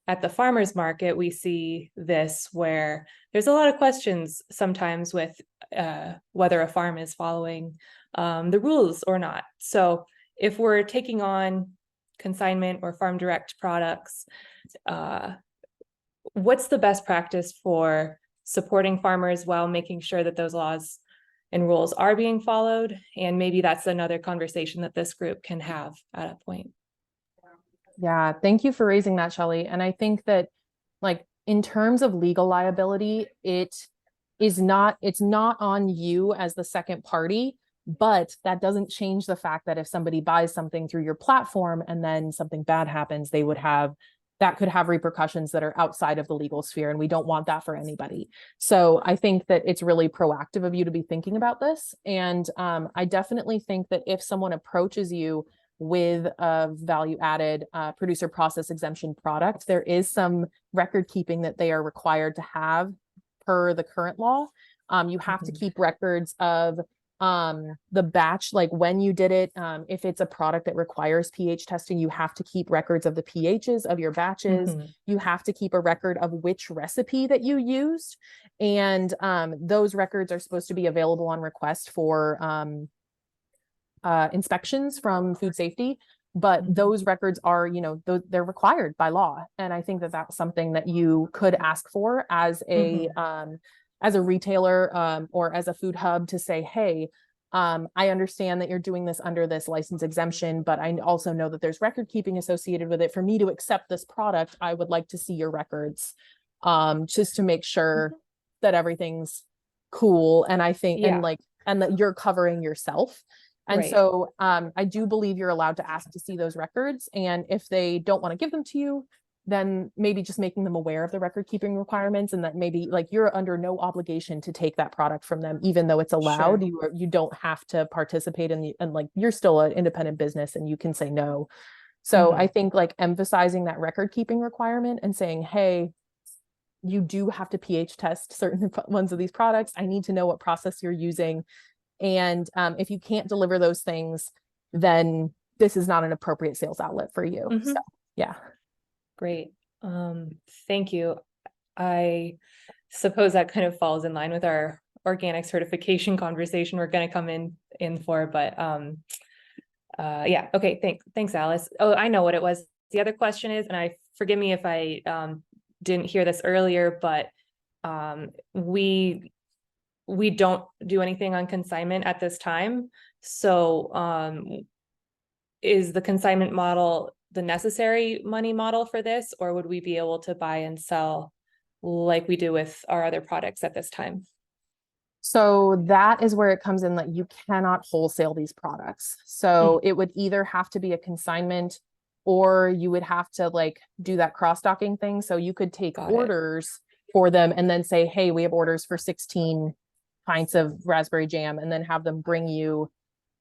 at the farmers market, we see this where there's a lot of questions sometimes with whether a farm is following the rules or not. So if we're taking on consignment or farm direct products, what's the best practice for supporting farmers while making sure that those laws and rules are being followed? And maybe that's another conversation that this group can have at a point. Yeah, thank you for raising that, Shelley. And I think that, like, in terms of legal liability, it's not on you as the second party, but that doesn't change the fact that if somebody buys something through your platform and then something bad happens, that could have repercussions that are outside of the legal sphere, and we don't want that for anybody. So I think that it's really proactive of you to be thinking about this. And I definitely think that if someone approaches you with a value-added producer process exemption product, there is some record keeping that they are required to have per the current law. You have to keep records of the batch, like when you did it. If it's a product that requires pH testing, you have to keep records of the pHs of your batches. You have to keep a record of which recipe that you used. And those records are supposed to be available on request for inspections from food safety, but those records are, they're required by law. And I think that that's something that you could ask for as a retailer or as a food hub, to say, hey, I understand that you're doing this under this license exemption, but I also know that there's record keeping associated with it. For me to accept this product, I would like to see your records, just to make sure that everything's cool. And I think, and that you're covering yourself. And so I do believe you're allowed to ask to see those records. And if they don't want to give them to you, then maybe just making them aware of the record keeping requirements, and that maybe, like, you're under no obligation to take that product from them, even though it's allowed. You don't have to participate in and like, you're still an independent business and you can say no. So I think, like, emphasizing that record keeping requirement and saying, hey, you do have to pH test certain ones of these products. I need to know what process you're using. And if you can't deliver those things, then this is not an appropriate sales outlet for you. So, yeah. Great. Thank you. I suppose that kind of falls in line with our organic certification conversation we're going to come in for, but yeah. Okay. Thanks, Alice. Oh, I know what it was. The other question is, and forgive me if I didn't hear this earlier, but we don't do anything on consignment at this time. So is the consignment model the necessary money model for this, or would we be able to buy and sell like we do with our other products at this time? So that is where it comes in, that you cannot wholesale these products. So it would either have to be a consignment, or you would have to, like, do that cross-docking thing. So you could take orders for them and then say, hey, we have orders for 16 pints of raspberry jam, and then have them bring you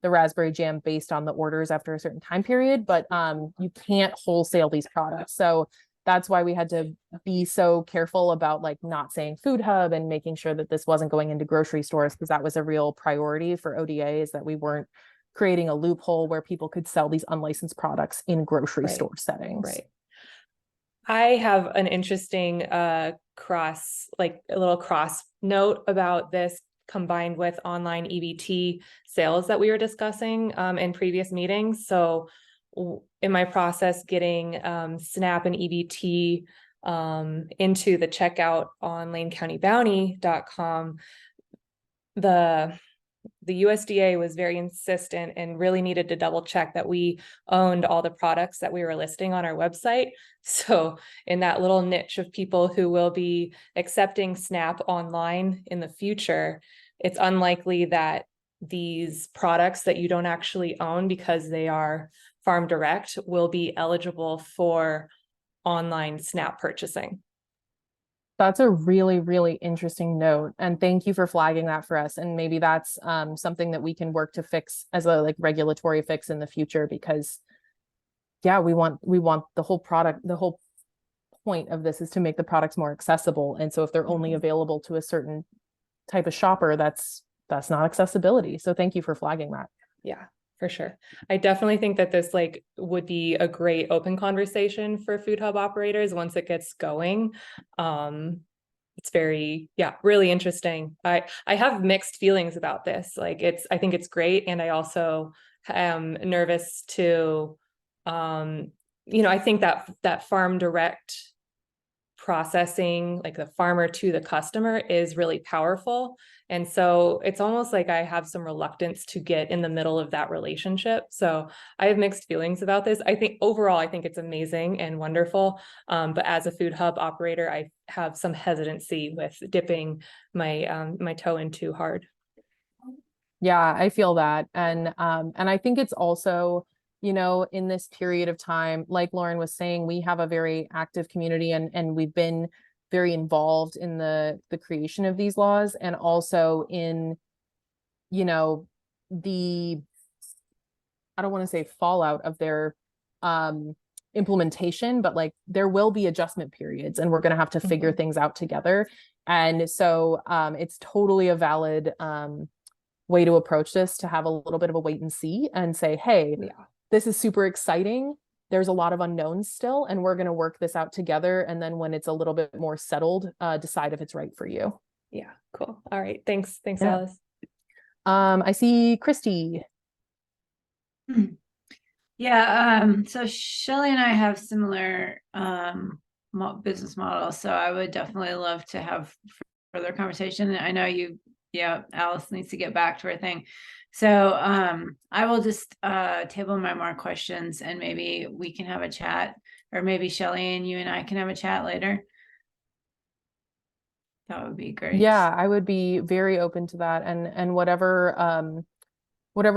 the raspberry jam based on the orders after a certain time period, but you can't wholesale these products. So that's why we had to be so careful about like not saying food hub and making sure that this wasn't going into grocery stores, because that was a real priority for ODA, is that we weren't creating a loophole where people could sell these unlicensed products in grocery store settings. Right. I have an interesting a little cross note about this, combined with online EBT sales that we were discussing in previous meetings. So in my process getting SNAP and EBT into the checkout on lanecountybounty.com, the USDA was very insistent and really needed to double check that we owned all the products that we were listing on our website. So in that little niche of people who will be accepting SNAP online in the future, it's unlikely that these products that you don't actually own because they are farm direct will be eligible for online SNAP purchasing. That's a really, really interesting note. And thank you for flagging that for us. And maybe that's something that we can work to fix as a like regulatory fix in the future, because yeah, we want the whole point of this is to make the products more accessible. And so if they're only available to a certain type of shopper, that's not accessibility. So thank you for flagging that. Yeah, for sure. I definitely think that this like would be a great open conversation for food hub operators once it gets going. It's very, really interesting. I have mixed feelings about this. Like I think it's great. And I also am nervous to, I think that farm direct processing, like the farmer to the customer, is really powerful. And so it's almost like I have some reluctance to get in the middle of that relationship. So I have mixed feelings about this. I think overall, I think it's amazing and wonderful. But as a food hub operator, I have some hesitancy with dipping my toe in too hard. Yeah, I feel that. And I think it's also, in this period of time, like Lauren was saying, we have a very active community and we've been very involved in the creation of these laws, and also in, the, I don't want to say fallout of their implementation, but like there will be adjustment periods and we're going to have to figure things out together. And so it's totally a valid way to approach this, to have a little bit of a wait and see and say, hey, this is super exciting. There's a lot of unknowns still, and we're going to work this out together. And then when it's a little bit more settled, decide if it's right for you. Yeah, cool. All right. Thanks, Yeah. Alice. I see Christy. Yeah, so Shelly and I have similar business models, so I would definitely love to have further conversation. I know Alice needs to get back to her thing. So I will just table my more questions, and maybe we can have a chat, or maybe Shelly and you and I can have a chat later. That would be great. Yeah, I would be very open to that. And whatever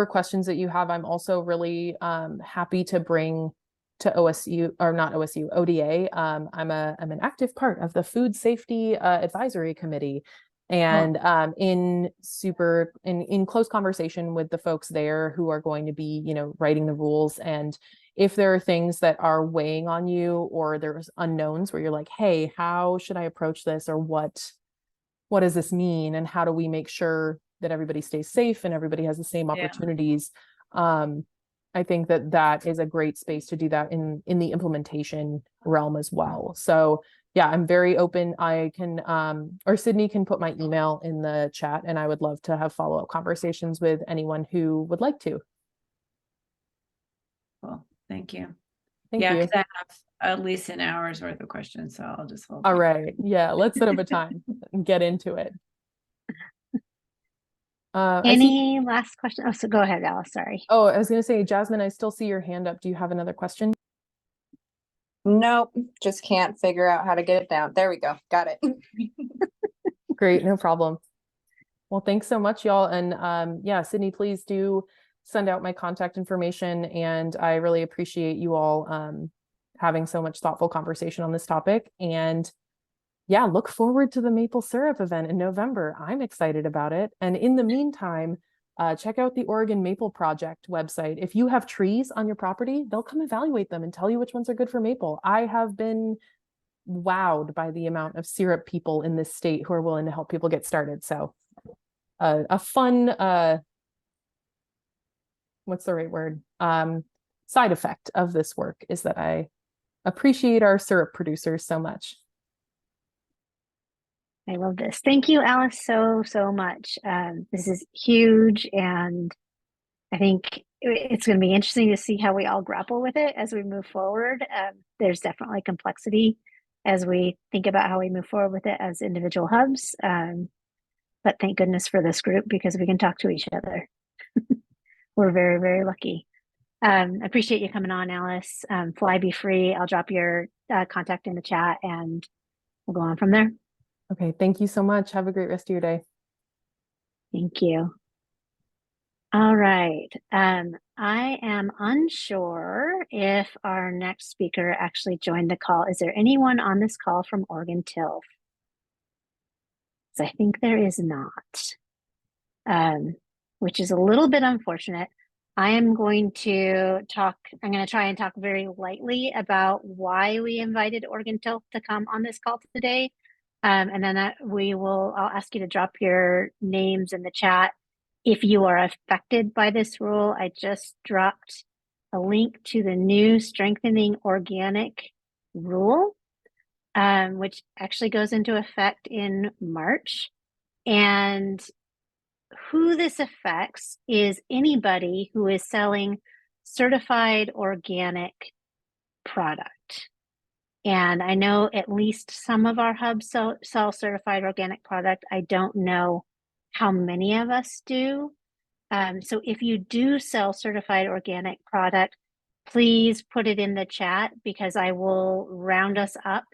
questions that you have, I'm also really happy to bring to OSU, or not OSU, ODA. I'm an active part of the Food Safety Advisory Committee. And in close conversation with the folks there who are going to be, writing the rules. And if there are things that are weighing on you, or there's unknowns where you're like, hey, how should I approach this? Or what does this mean? And how do we make sure that everybody stays safe and everybody has the same opportunities? I think that is a great space to do that in the implementation realm as well. So yeah, I'm very open. I can, or Sydney can put my email in the chat, and I would love to have follow-up conversations with anyone who would like to. Cool. Thank you. Thank you. Because I have at least an hour's worth of questions, so I'll just hold. All right. Yeah, let's set up a time and get into it. Any last question? Oh, so go ahead, Alice. Sorry. Oh, I was going to say, Jasmine, I still see your hand up. Do you have another question? Nope, just can't figure out how to get it down. There we go. Got it. Great, no problem. Well, thanks so much, y'all. And yeah, Sydney, please do send out my contact information. And I really appreciate you all having so much thoughtful conversation on this topic. And yeah, look forward to the maple syrup event in November. I'm excited about it. And in the meantime, check out the Oregon Maple Project website. If you have trees on your property, they'll come evaluate them and tell you which ones are good for maple. I have been wowed by the amount of syrup people in this state who are willing to help people get started. So a fun, what's the right word? Side effect of this work is that I appreciate our syrup producers so much. I love this. Thank you, Alice, so much. This is huge, and I think it's going to be interesting to see how we all grapple with it as we move forward. There's definitely complexity as we think about how we move forward with it as individual hubs. But thank goodness for this group because we can talk to each other. We're very, very lucky. I appreciate you coming on, Alice. Fly, be free. I'll drop your contact in the chat and we'll go on from there. Okay, thank you so much. Have a great rest of your day. Thank you. All right. I am unsure if our next speaker actually joined the call. Is there anyone on this call from Oregon TILF? I think there is not, which is a little bit unfortunate. I am going to try and talk very lightly about why we invited Oregon TILF to come on this call today. And then I'll ask you to drop your names in the chat. If you are affected by this rule, I just dropped a link to the new Strengthening Organic rule, which actually goes into effect in March. And who this affects is anybody who is selling certified organic product. And I know at least some of our hubs sell certified organic product. I don't know how many of us do. So if you do sell certified organic product, please put it in the chat because I will round us up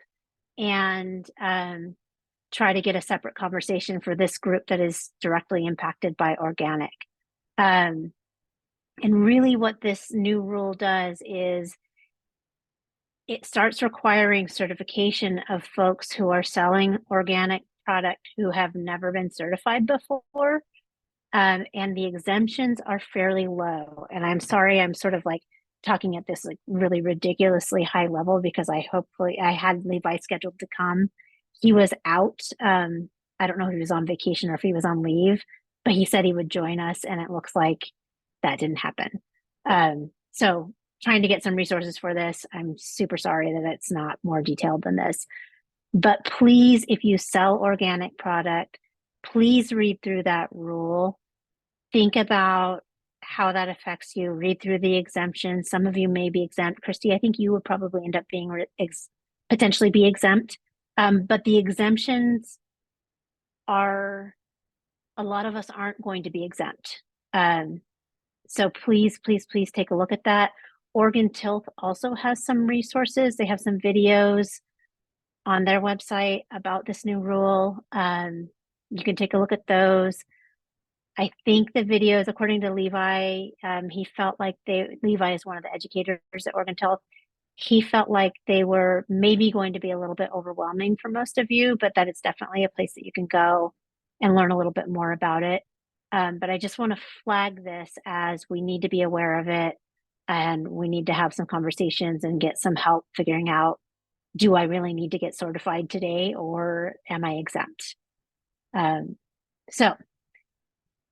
and try to get a separate conversation for this group that is directly impacted by organic. And really what this new rule does is it starts requiring certification of folks who are selling organic product who have never been certified before. And the exemptions are fairly low. And I'm sorry, I'm sort of like talking at this like really ridiculously high level because I had Levi scheduled to come. He was out. I don't know if he was on vacation or if he was on leave, but he said he would join us and it looks like that didn't happen. So trying to get some resources for this. I'm super sorry that it's not more detailed than this. But please, if you sell organic product, please read through that rule. Think about how that affects you. Read through the exemptions. Some of you may be exempt. Christy, I think you would probably end up being potentially be exempt. But the exemptions a lot of us aren't going to be exempt. So please, please, please take a look at that. Oregon TILF also has some resources. They have some videos on their website about this new rule. You can take a look at those. I think the videos, according to Levi, he felt like Levi is one of the educators at Oregon TILF. He felt like they were maybe going to be a little bit overwhelming for most of you, but that it's definitely a place that you can go and learn a little bit more about it. But I just want to flag this as we need to be aware of it and we need to have some conversations and get some help figuring out, do I really need to get certified today or am I exempt? So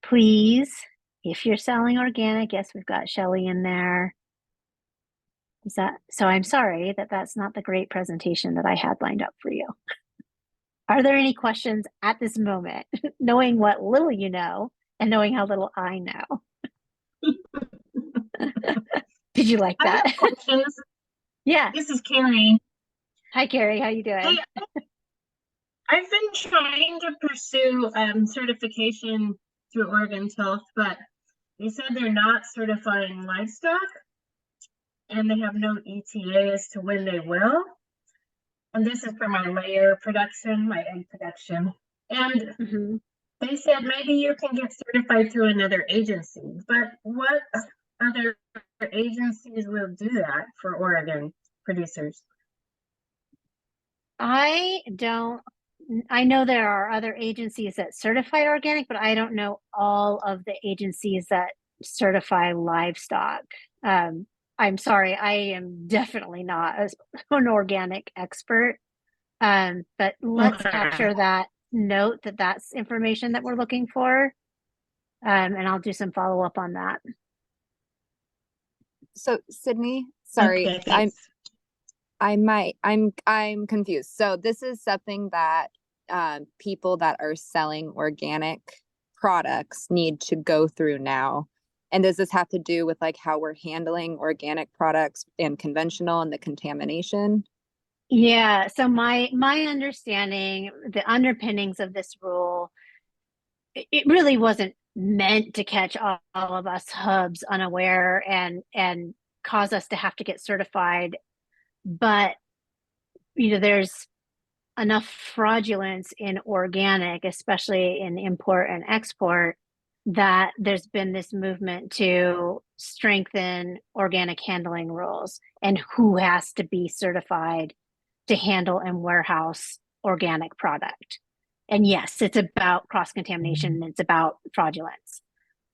please, if you're selling organic, yes, we've got Shelly in there. So I'm sorry that that's not the great presentation that I had lined up for you. Are there any questions at this moment, knowing what little you know and knowing how little I know? Did you like that? I have questions. Yeah. This is Carrie. Hi, Carrie. How you doing? Hey, I've been trying to pursue certification through Oregon TILF, but they said they're not certifying livestock and they have no ETA as to when they will. And this is for my layer production, my egg production. And they said maybe you can get certified through another agency, but what other agencies will do that for Oregon producers? I don't I know there are other agencies that certify organic, but I don't know all of the agencies that certify livestock. I'm sorry, I am definitely not an organic expert. But let's capture that note that that's information that we're looking for. And I'll do some follow up on that. So Sydney, sorry, Okay, thanks. I'm confused. So this is something that people that are selling organic products need to go through now. And does this have to do with like how we're handling organic products and conventional and the contamination? Yeah, so my understanding, the underpinnings of this rule, it really wasn't meant to catch all of us hubs unaware and cause us to have to get certified. But there's enough fraudulence in organic, especially in import and export, that there's been this movement to strengthen organic handling rules and who has to be certified to handle and warehouse organic product. And yes, it's about cross-contamination and it's about fraudulence.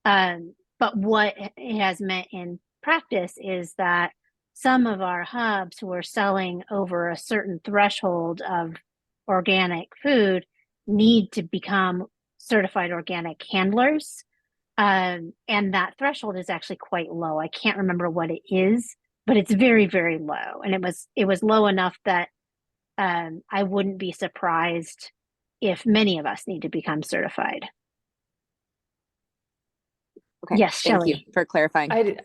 But what it has meant in practice is that some of our hubs who are selling over a certain threshold of organic food need to become certified organic handlers. And that threshold is actually quite low. I can't remember what it is, but it's very, very low. And it was low enough that I wouldn't be surprised if many of us need to become certified. Okay, Yes, thank you Shelley. for clarifying.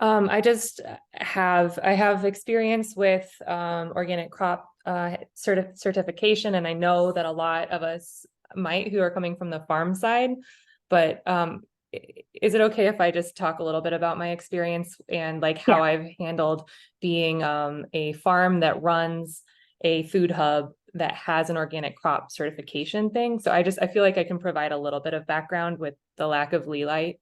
I just have experience with organic crop certification, and I know that a lot of us might who are coming from the farm side, but is it okay if I just talk a little bit about my experience and like how I've handled being a farm that runs a food hub that has an organic crop certification thing? So I feel like I can provide a little bit of background with the lack of Levi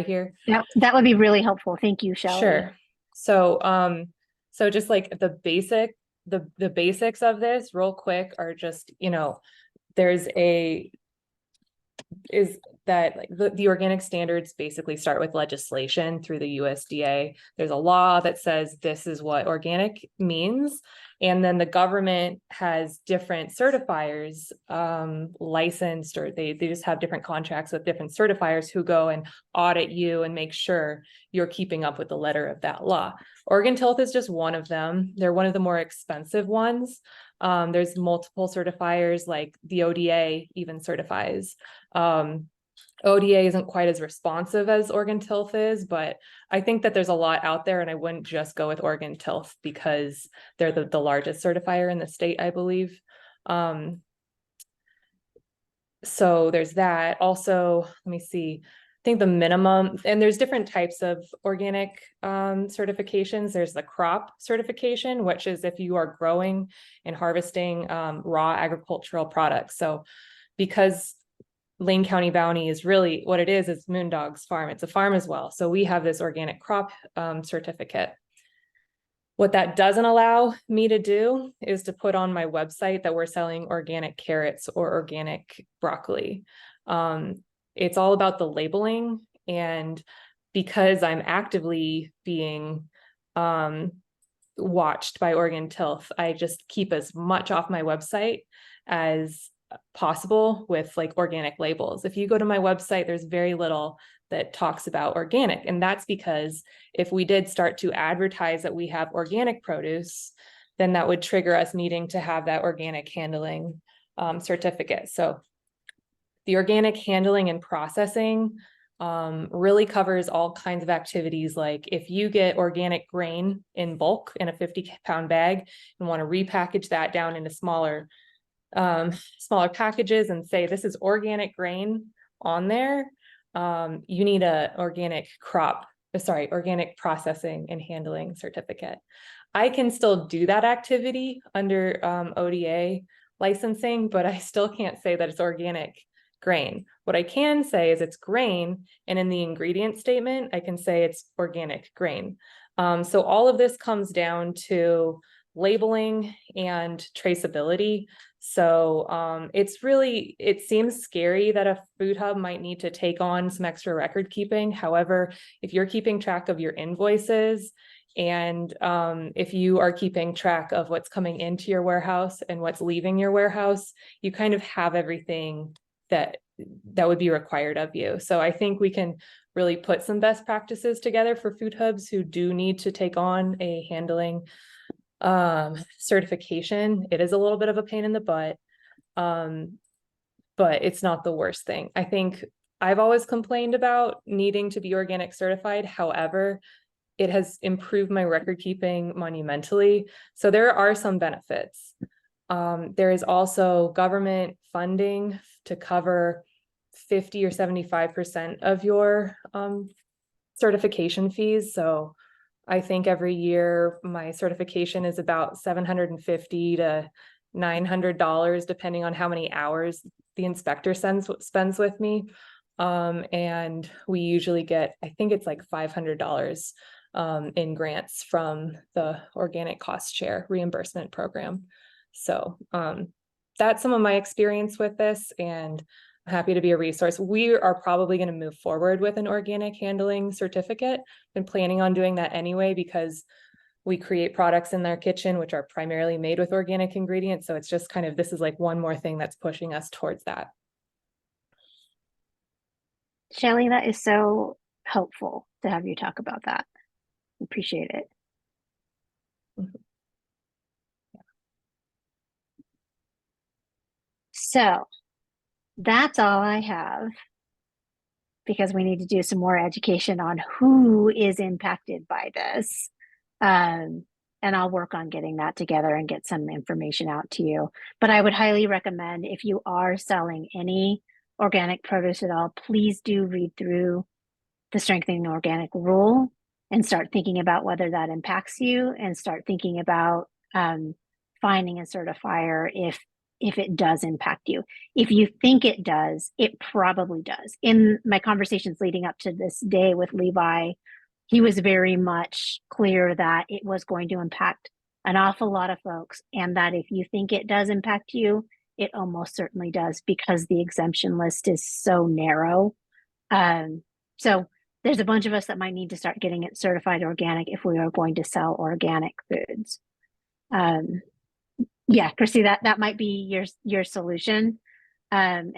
here. That would be really helpful. Thank you, Shelley. Sure. So so just like the basics of this real quick are just, is that like the organic standards basically start with legislation through the USDA. There's a law that says this is what organic means. And then the government has different certifiers licensed, or they just have different contracts with different certifiers who go and audit you and make sure you're keeping up with the letter of that law. Organ Tilth is just one of them. They're one of the more expensive ones. There's multiple certifiers, like the ODA even certifies. ODA isn't quite as responsive as Organ Tilth is, but I think that there's a lot out there, and I wouldn't just go with Organ Tilth because they're the largest certifier in the state, I believe. So there's that. Also, let me see. I think the minimum, and there's different types of organic certifications. There's the crop certification, which is if you are growing and harvesting raw agricultural products. So because Lane County Bounty is really what it is Moondog's farm. It's a farm as well. So we have this organic crop certificate. What that doesn't allow me to do is to put on my website that we're selling organic carrots or organic broccoli. It's all about the labeling, and because I'm actively being watched by Organ Tilth, I just keep as much off my website as possible with like organic labels. If you go to my website, there's very little that talks about organic. And that's because if we did start to advertise that we have organic produce, then that would trigger us needing to have that organic handling certificate. So the organic handling and processing really covers all kinds of activities. Like if you get organic grain in bulk in a 50-pound bag and want to repackage that down into smaller packages and say this is organic grain on there, you need a organic processing and handling certificate. I can still do that activity under ODA licensing, but I still can't say that it's organic grain. What I can say is it's grain, and in the ingredient statement, I can say it's organic grain. So all of this comes down to labeling and traceability. So it seems scary that a food hub might need to take on some extra record keeping. However, if you're keeping track of your invoices and if you are keeping track of what's coming into your warehouse and what's leaving your warehouse, you kind of have everything that would be required of you. So I think we can really put some best practices together for food hubs who do need to take on a handling certification. It is a little bit of a pain in the butt, but it's not the worst thing. I think I've always complained about needing to be organic certified. However, it has improved my record keeping monumentally. So there are some benefits. There is also government funding to cover 50 or 75% of your certification fees. I think every year my certification is about $750 to $900, depending on how many hours the inspector spends with me. And we usually get, I think it's like $500 in grants from the organic cost share reimbursement program. So that's some of my experience with this, and I'm happy to be a resource. We are probably going to move forward with an organic handling certificate. Been planning on doing that anyway, because we create products in their kitchen which are primarily made with organic ingredients. So it's just kind of, this is like one more thing that's pushing us towards that. Shelley, that is so helpful to have you talk about that. Appreciate it. So that's all I have, because we need to do some more education on who is impacted by this. And I'll work on getting that together and get some information out to you. But I would highly recommend, if you are selling any organic produce at all, please do read through the Strengthening Organic Rule and start thinking about whether that impacts you, and start thinking about finding a certifier if it does impact you. If you think it does, it probably does. In my conversations leading up to this day with Levi, he was very much clear that it was going to impact an awful lot of folks, and that if you think it does impact you, it almost certainly does, because the exemption list is so narrow. So there's a bunch of us that might need to start getting it certified organic if we are going to sell organic foods. Yeah, Chrissy, that might be your solution. And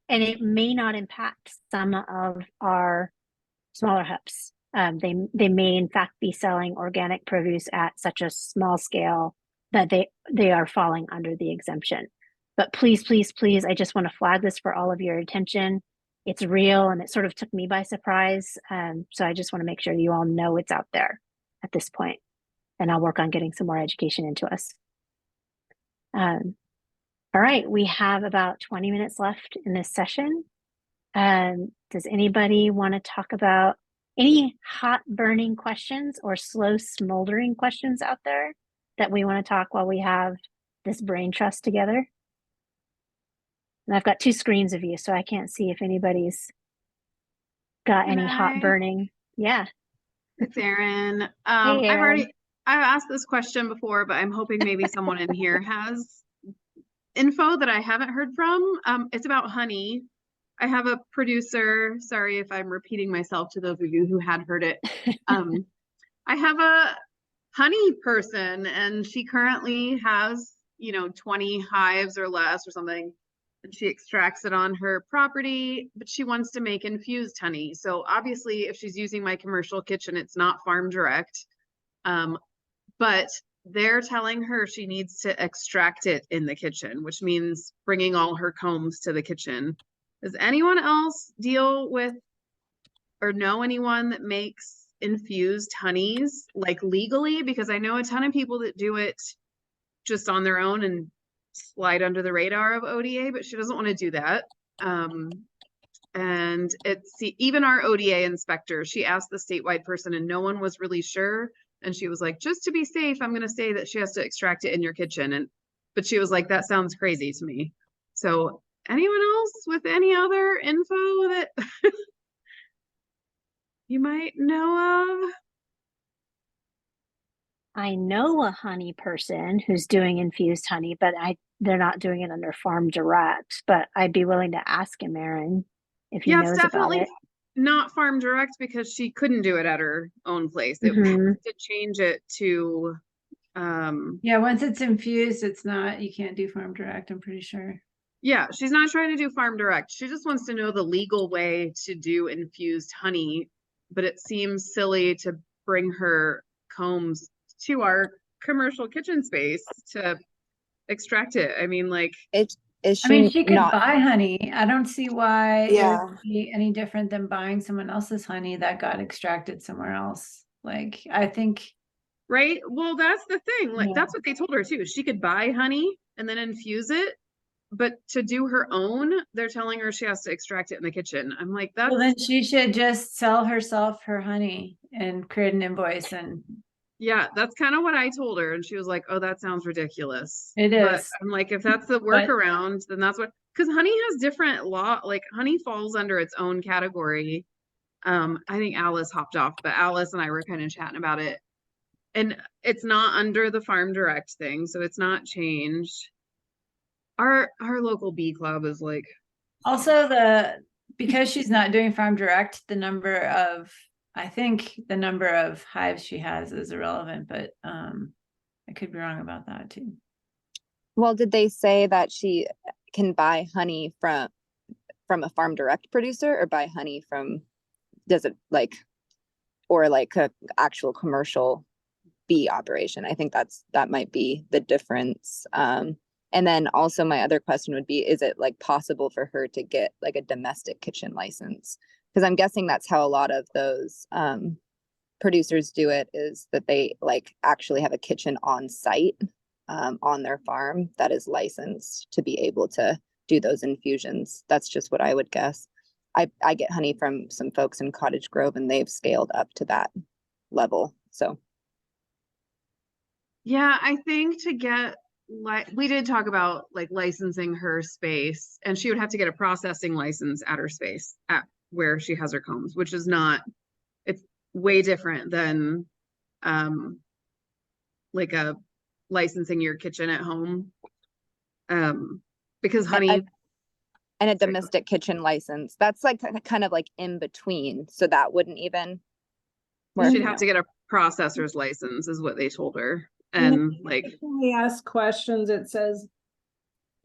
it may not impact some of our smaller hubs. They may in fact be selling organic produce at such a small scale that they are falling under the exemption. But please, please, please, I just want to flag this for all of your attention. It's real, and it sort of took me by surprise. So I just want to make sure you all know it's out there at this point. And I'll work on getting some more education into us. All right, we have about 20 minutes left in this session. Does anybody want to talk about any hot burning questions or slow smoldering questions out there that we want to talk while we have this brain trust together? And I've got two screens of you, so I can't see if anybody's got any hot burning. Yeah. It's Erin. Hey, Erin. I've asked this question before, but I'm hoping maybe someone in here has info that I haven't heard from. It's about honey. I have a producer. Sorry if I'm repeating myself to those of you who had heard it. I have a honey person, and she currently has, 20 hives or less or something. And she extracts it on her property, but she wants to make infused honey. So obviously, if she's using my commercial kitchen, it's not farm direct. But they're telling her she needs to extract it in the kitchen, which means bringing all her combs to the kitchen. Does anyone else deal with or know anyone that makes infused honeys, like legally? Because I know a ton of people that do it just on their own and slide under the radar of ODA, but she doesn't want to do that. And even our ODA inspector, she asked the statewide person and no one was really sure. And she was like, just to be safe, I'm going to say that she has to extract it in your kitchen. But she was like, that sounds crazy to me. So anyone else with any other info that you might know of? I know a honey person who's doing infused honey, but they're not doing it under Farm Direct, but I'd be willing to ask him, Aaron, if he Yeah, it's knows about definitely it. not Farm Direct because she couldn't do it at her own place. It Mhm. to change it to Yeah, once it's infused, it's not, you can't do farm direct, I'm pretty sure. yeah, she's not trying to do Farm Direct. She just wants to know the legal way to do infused honey, but it seems silly to bring her combs to our commercial kitchen space to extract it. I mean, like, Is I mean, she she could not? buy honey. I don't see why it Yeah. would be any different than buying someone else's honey that got extracted somewhere else. Like, I think, right? Well, that's the thing. Like, Yeah. that's what they told her too. She could buy honey and then infuse it, but to do her own, they're telling her she has to extract it in the kitchen. I'm like, well, that's then she should just sell herself her honey and create an invoice, and yeah, that's kind of what I told her. And she was like, oh, that sounds ridiculous. it But is. I'm like, if that's the But- workaround, then that's what, because honey has different law, like honey falls under its own category. I think Alice hopped off, but Alice and I were kind of chatting about it. And it's not under the Farm Direct thing, so it's not changed. Our local bee club is like, Also, because she's not doing farm direct, I think the number of hives she has is irrelevant, but I could be wrong about that too. Well, did they say that she can buy honey from a Farm Direct producer, or buy honey from, does it like, or like a actual commercial bee operation? I think that might be the difference. And then also my other question would be, is it like possible for her to get like a domestic kitchen license? Because I'm guessing that's how a lot of those producers do it, is that they like actually have a kitchen on site on their farm that is licensed to be able to do those infusions. That's just what I would guess. I get honey from some folks in Cottage Grove, and they've scaled up to that level. So yeah, I think to get, like, we did talk about like licensing her space, and she would have to get a processing license at her space at where she has her combs, which is not, it's way different than like a licensing your kitchen at home. Because honey and a domestic kitchen license, that's like kind of like in between. So that wouldn't even work. she'd have to get a processor's license is what they told her. And like, we ask questions, it says,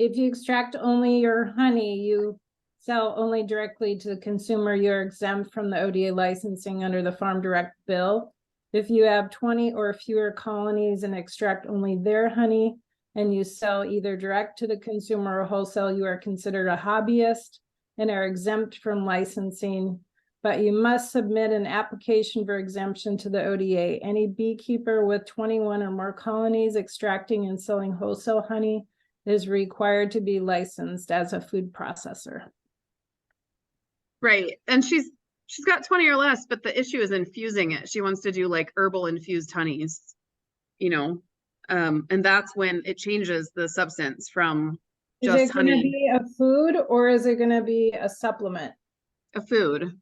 if you extract only your honey, you sell only directly to the consumer, you're exempt from the ODA licensing under the Farm Direct bill. If you have 20 or fewer colonies and extract only their honey, and you sell either direct to the consumer or wholesale, you are considered a hobbyist and are exempt from licensing. But you must submit an application for exemption to the ODA. Any beekeeper with 21 or more colonies extracting and selling wholesale honey is required to be licensed as a food processor. right. And she's got 20 or less, but the issue is infusing it. She wants to do like herbal infused honeys, you know, and that's when it changes the substance from Is just it going to honey, be a food, or is it going to be a supplement? a food.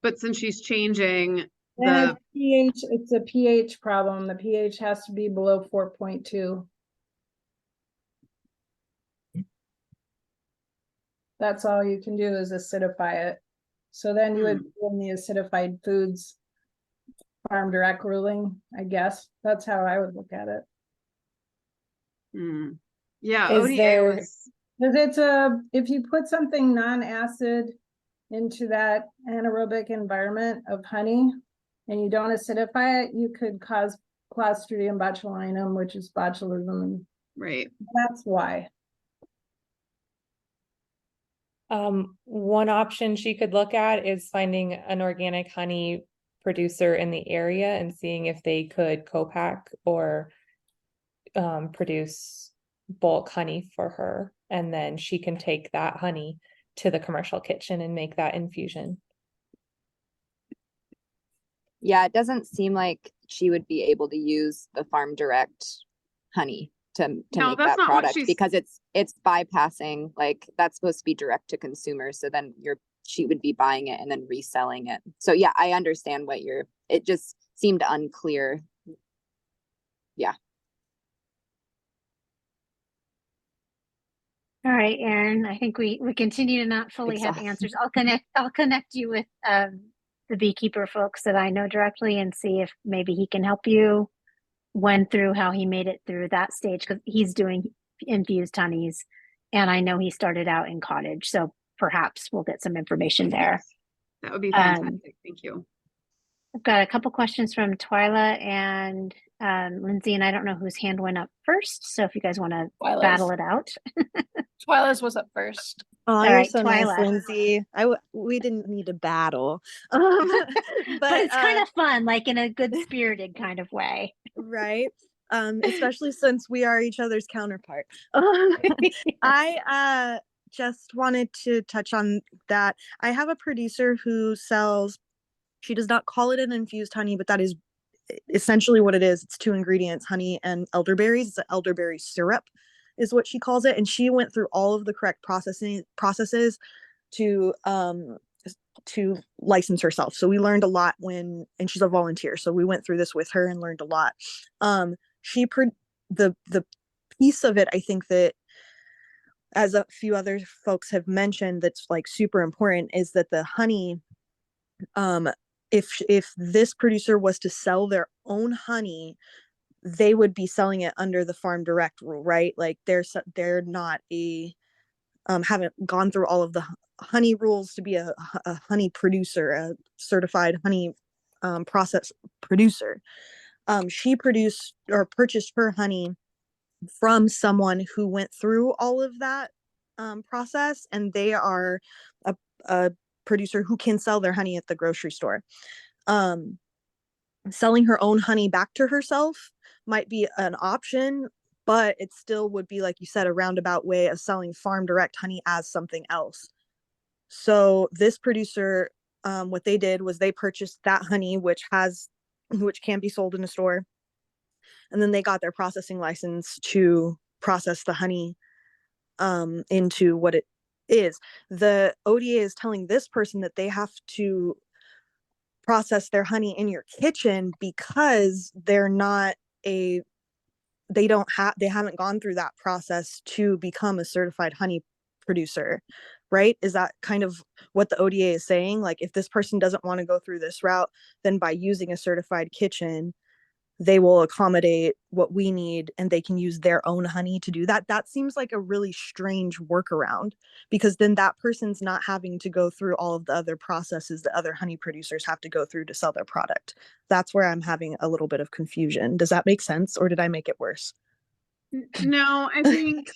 But since she's changing And the pH, it's a pH problem. The pH has to be below 4.2. That's all you can do is acidify it. So then you would do in the acidified foods Farm Direct ruling, I guess. That's how I would look at it. yeah, Is ODA there- was, Because if you put something non-acid into that anaerobic environment of honey and you don't acidify it, you could cause Clostridium botulinum, which is botulism, and right. that's why. One option she could look at is finding an organic honey producer in the area and seeing if they could co-pack or produce bulk honey for her, and then she can take that honey to the commercial kitchen and make that infusion. Yeah, it doesn't seem like she would be able to use the Farm Direct honey to No, make that's that not what product, she's- because it's bypassing, like, that's supposed to be direct to consumer. So then she would be buying it and then reselling it. So yeah, I understand it just seemed unclear All right, Aaron, I think we continue to not fully have Exhausting. answers. I'll connect you with the beekeeper folks that I know directly and see if maybe he can help you went through how he made it through that stage, because he's doing infused honeys, and I know he started out in cottage, so perhaps we'll get some information there. That would be fantastic. Thank you. I've got a couple questions from Twyla and Lindsay, and I don't know whose hand went up first, so if you guys want to battle it out. Twyla's was up first. Oh, All you're right, so nice, Twyla. Lindsay. We didn't need a battle. But it's kind of fun, like in a good spirited kind of way. Right. Especially since we are each other's counterpart. I just wanted to touch on that. I have a producer who sells, she does not call it an infused honey, but that is essentially what it is. It's 2 ingredients, honey and elderberries. It's an elderberry syrup is what she calls it. And she went through all of the correct processes to license herself. So we learned a lot and she's a volunteer. So we went through this with her and learned a lot. The piece of it, I think that, as a few other folks have mentioned, that's like super important, is that the honey, if this producer was to sell their own honey, they would be selling it under the farm direct rule, right? Like they're not haven't gone through all of the honey rules to be a honey producer, a certified honey process producer. She produced or purchased her honey from someone who went through all of that process, and they are a producer who can sell their honey at the grocery store. Selling her own honey back to herself might be an option, but it still would be, like you said, a roundabout way of selling farm direct honey as something else. So this producer, what they did was they purchased that honey, which can be sold in a store, and then they got their processing license to process the honey into what it is. The ODA is telling this person that they have to process their honey in your kitchen because they haven't gone through that process to become a certified honey producer, right? Is that kind of what the ODA is saying? Like, if this person doesn't want to go through this route, then by using a certified kitchen, they will accommodate what we need and they can use their own honey to do that. That seems like a really strange workaround, because then that person's not having to go through all of the other processes that other honey producers have to go through to sell their product. That's where I'm having a little bit of confusion. Does that make sense, or did I make it worse? No, I think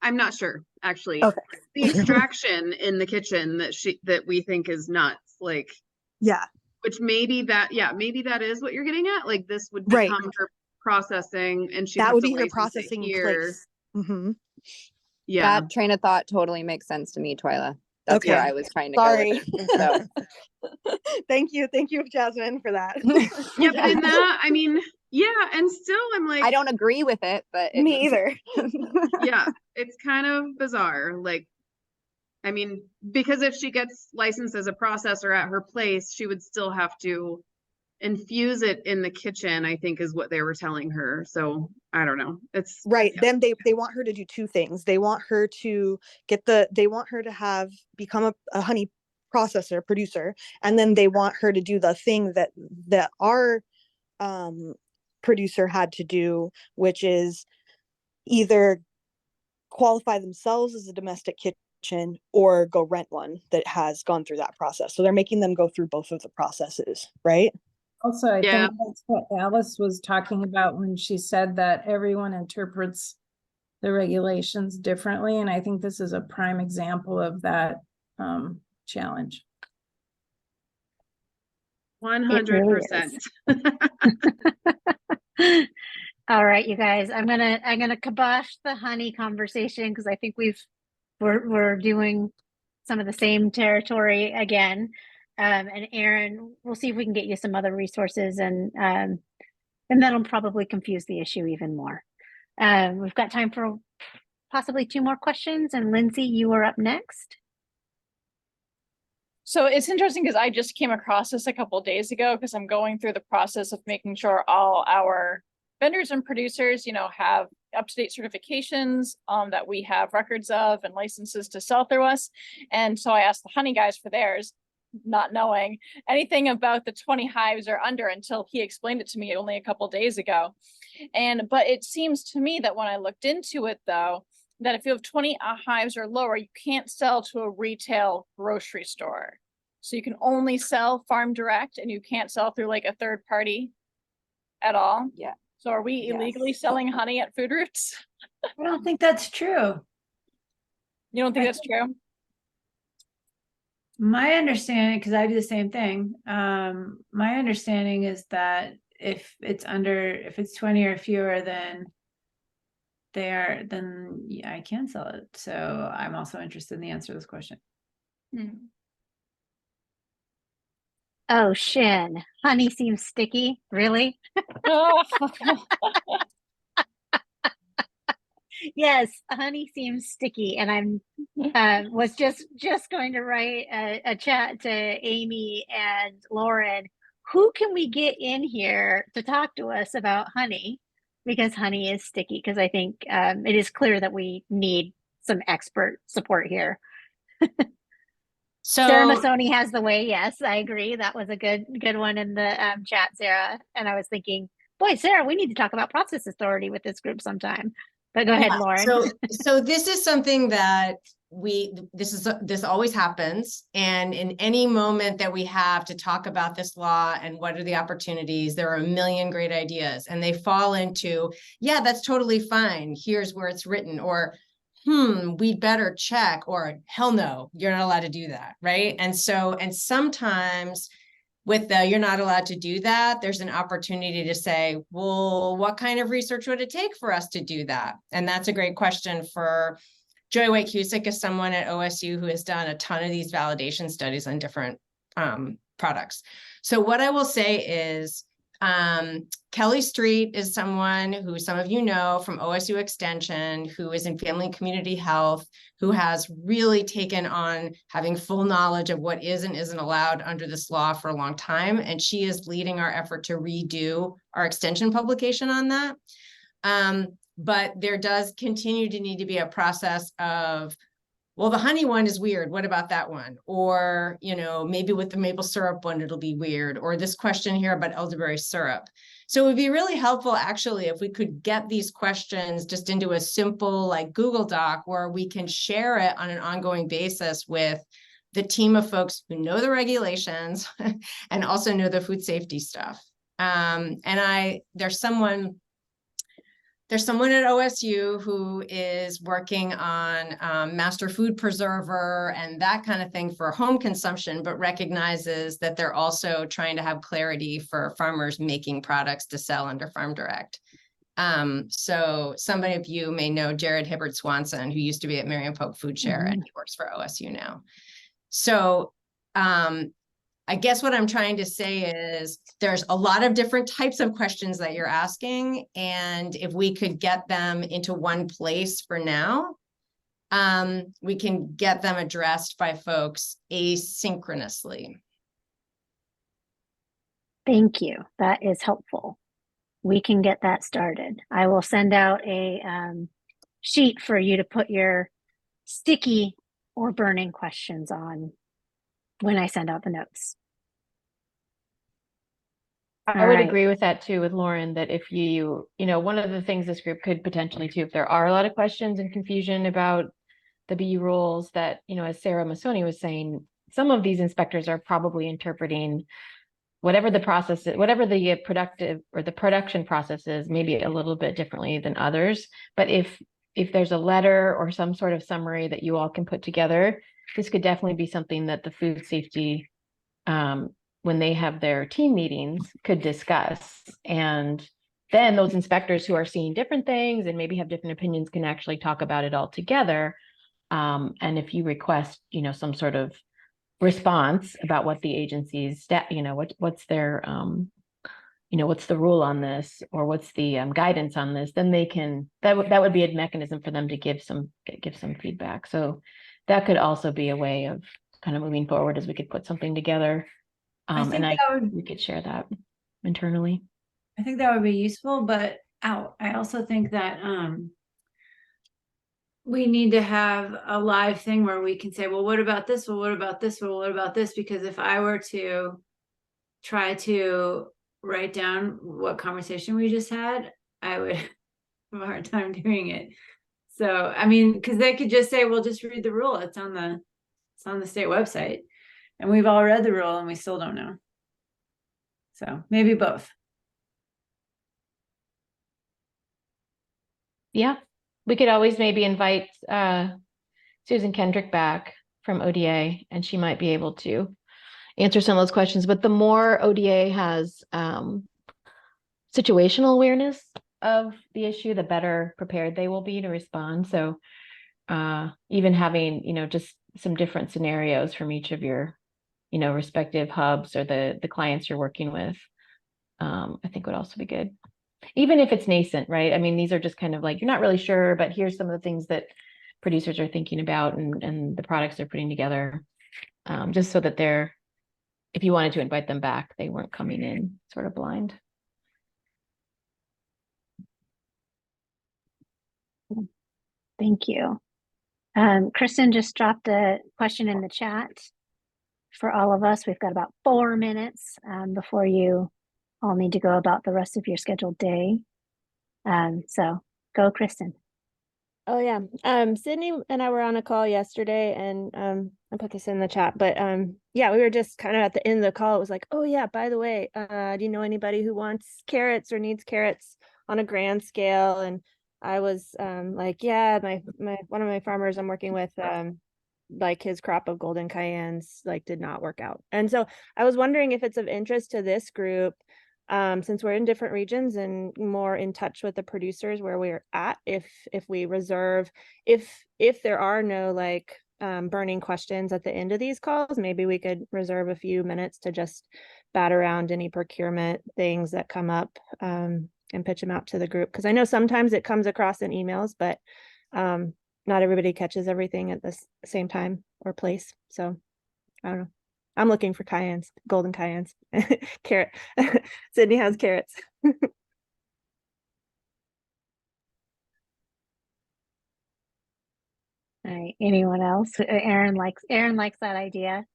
I'm not sure, actually. Okay. The extraction in the kitchen that we think is nuts, like, yeah, which maybe that is what you're getting at. Like, this would become her processing, and that would be her processing place. Mm-hmm. Yeah, that train of thought totally makes sense to me, Twyla. That's where I was trying to go with it, so. Thank you, Jasmine, for that. Yeah, but in that, I mean, yeah, and still I'm like, I don't agree with it, but me either. Yeah, it's kind of bizarre. Like, I mean, because if she gets licensed as a processor at her place, she would still have to infuse it in the kitchen, I think is what they were telling her. So I don't know. It's right. Then they want her to do 2 things. They want her to become a honey processor producer, and then they want her to do the thing that our producer had to do, which is either qualify themselves as a domestic kitchen or go rent one that has gone through that process. So they're making them go through both of the processes, right? Also, I think that's what Alice was talking about when she said that everyone interprets the regulations differently. And I think this is a prime example of that challenge. 100%. All right, you guys, I'm gonna kibosh the honey conversation, because I think we're doing some of the same territory again. And Aaron, we'll see if we can get you some other resources, and that'll probably confuse the issue even more. We've got time for possibly 2 more questions, and Lindsay, you are up next. So it's interesting because I just came across this a couple of days ago, because I'm going through the process of making sure all our vendors and producers, you know, have up-to-date certifications that we have records of and licenses to sell through us. And so I asked the honey guys for theirs, not knowing anything about the 20 hives or under until he explained it to me only a couple days ago. But it seems to me that when I looked into it though, that if you have 20 hives or lower, you can't sell to a retail grocery store. So you can only sell farm direct and you can't sell through like a third party at all. Yeah. So are we illegally selling honey at Food Routes? I don't think that's true. You don't think that's true? My understanding, because I do the same thing, my understanding is that if it's 20 or fewer, then yeah, I can sell it. So I'm also interested in the answer to this question. Oh, Shin, honey seems sticky. Really? Yes, honey seems sticky, and I'm was just going to write a chat to Amy and Lauren. Who can we get in here to talk to us about honey? Because honey is sticky. Because I think it is clear that we need some expert support here. So Sarah Masoni has the way. Yes, I agree. That was a good one in the chat, Sarah. And I was thinking, boy, Sarah, we need to talk about process authority with this group sometime. But go ahead, Lauren. So this is something that this always happens. And in any moment that we have to talk about this law and what are the opportunities, there are a million great ideas and they fall into, yeah, that's totally fine. Here's where it's written, or we'd better check, or hell no, you're not allowed to do that. Right. And sometimes with the you're not allowed to do that, there's an opportunity to say, well, what kind of research would it take for us to do that? And that's a great question for Joy White-Cusick, is someone at OSU who has done a ton of these validation studies on different products. So what I will say is Kelly Street is someone who some of you know from OSU Extension, who is in family and community health, who has really taken on having full knowledge of what is and isn't allowed under this law for a long time. And she is leading our effort to redo our extension publication on that. But there does continue to need to be a process of, well, the honey one is weird. What about that one? Or, you know, maybe with the maple syrup one, it'll be weird. Or this question here about elderberry syrup. So it would be really helpful, actually, if we could get these questions just into a simple like Google Doc where we can share it on an ongoing basis with the team of folks who know the regulations and also know the food safety stuff. There's someone at OSU who is working on master food preserver and that kind of thing for home consumption, but recognizes that they're also trying to have clarity for farmers making products to sell under Farm Direct. So somebody of you may know Jared Hibbert Swanson, who used to be at Marion Polk Food Share, and he works for OSU now. So I guess what I'm trying to say is there's a lot of different types of questions that you're asking. And if we could get them into one place for now, we can get them addressed by folks asynchronously. Thank you. That is helpful. We can get that started. I will send out a sheet for you to put your sticky or burning questions on when I send out the notes. I would agree with that too, with Lauren, that if you know, one of the things this group could potentially too, if there are a lot of questions and confusion about the BE rules that, you know, as Sarah Masoni was saying, some of these inspectors are probably interpreting whatever the process is, whatever the productive or the production process is, maybe a little bit differently than others. But if there's a letter or some sort of summary that you all can put together, this could definitely be something that the food safety when they have their team meetings could discuss. And then those inspectors who are seeing different things and maybe have different opinions can actually talk about it all together. And if you request, you know, some sort of response about what the agency's, you know, what's their, you know, what's the rule on this, or what's the guidance on this, then they can, that would be a mechanism for them to give some feedback. So that could also be a way of kind of moving forward, as we could put something together. We could share that internally. I think that would be useful, but out. I also think that we need to have a live thing where we can say, well, what about this? Well, what about this? Well, what about this? Because if I were to try to write down what conversation we just had, I would have a hard time doing it. So, I mean, because they could just say, well, just read the rule. It's on the state website. And we've all read the rule and we still don't know. So maybe both. Yeah, we could always maybe invite Susan Kendrick back from ODA, and she might be able to answer some of those questions. But the more ODA has situational awareness of the issue, the better prepared they will be to respond. So even having, just some different scenarios from each of your, respective hubs or the clients you're working with, I think would also be good. Even if it's nascent, right? I mean, these are just kind of like, you're not really sure, but here's some of the things that producers are thinking about and the products they're putting together, just so that if you wanted to invite them back, they weren't coming in sort of blind. Thank you. Kristen just dropped a question in the chat for all of us. We've got about 4 minutes before you all need to go about the rest of your scheduled day. So go, Kristen. Oh yeah. Sydney and I were on a call yesterday and I put this in the chat, but yeah, we were just kind of at the end of the call. It was like, oh yeah, by the way, do you know anybody who wants carrots or needs carrots on a grand scale? And I was like, yeah, my one of my farmers I'm working with, like his crop of golden cayennes like did not work out. And so I was wondering if it's of interest to this group, since we're in different regions and more in touch with the producers where we're at, if we reserve, if there are no like burning questions at the end of these calls, maybe we could reserve a few minutes to just bat around any procurement things that come up and pitch them out to the group. Because I know sometimes it comes across in emails, but not everybody catches everything at the same time or place. So I don't know. I'm looking for cayennes, golden cayennes, carrot. Sydney has carrots. All right. Anyone else? Aaron likes that idea.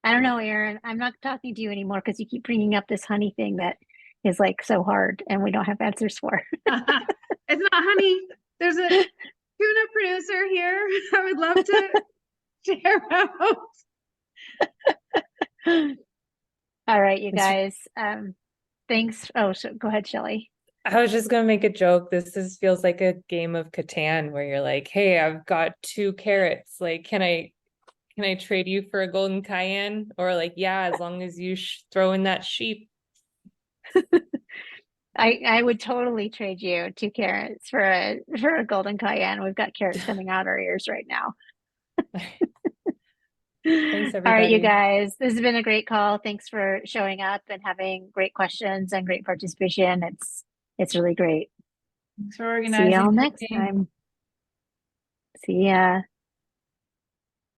I don't know, Aaron. I'm not talking to you anymore because you keep bringing up this honey thing that is like so hard and we don't have answers for. It's not honey. There's a tuna producer here. I would love to share out. All right, you guys. Thanks. Oh, so go ahead, Shelley. I was just gonna make a joke. This feels like a game of Catan where you're like, hey, I've got 2 carrots. Like, can I trade you for a golden cayenne? Or like, yeah, as long as you throw in that sheep. I would totally trade you 2 carrots for a golden cayenne. We've got carrots coming out our ears right now. Thanks, everybody. All right, you guys, this has been a great call. Thanks for showing up and having great questions and great participation. It's really great. Thanks for organizing. See y'all next time. See ya.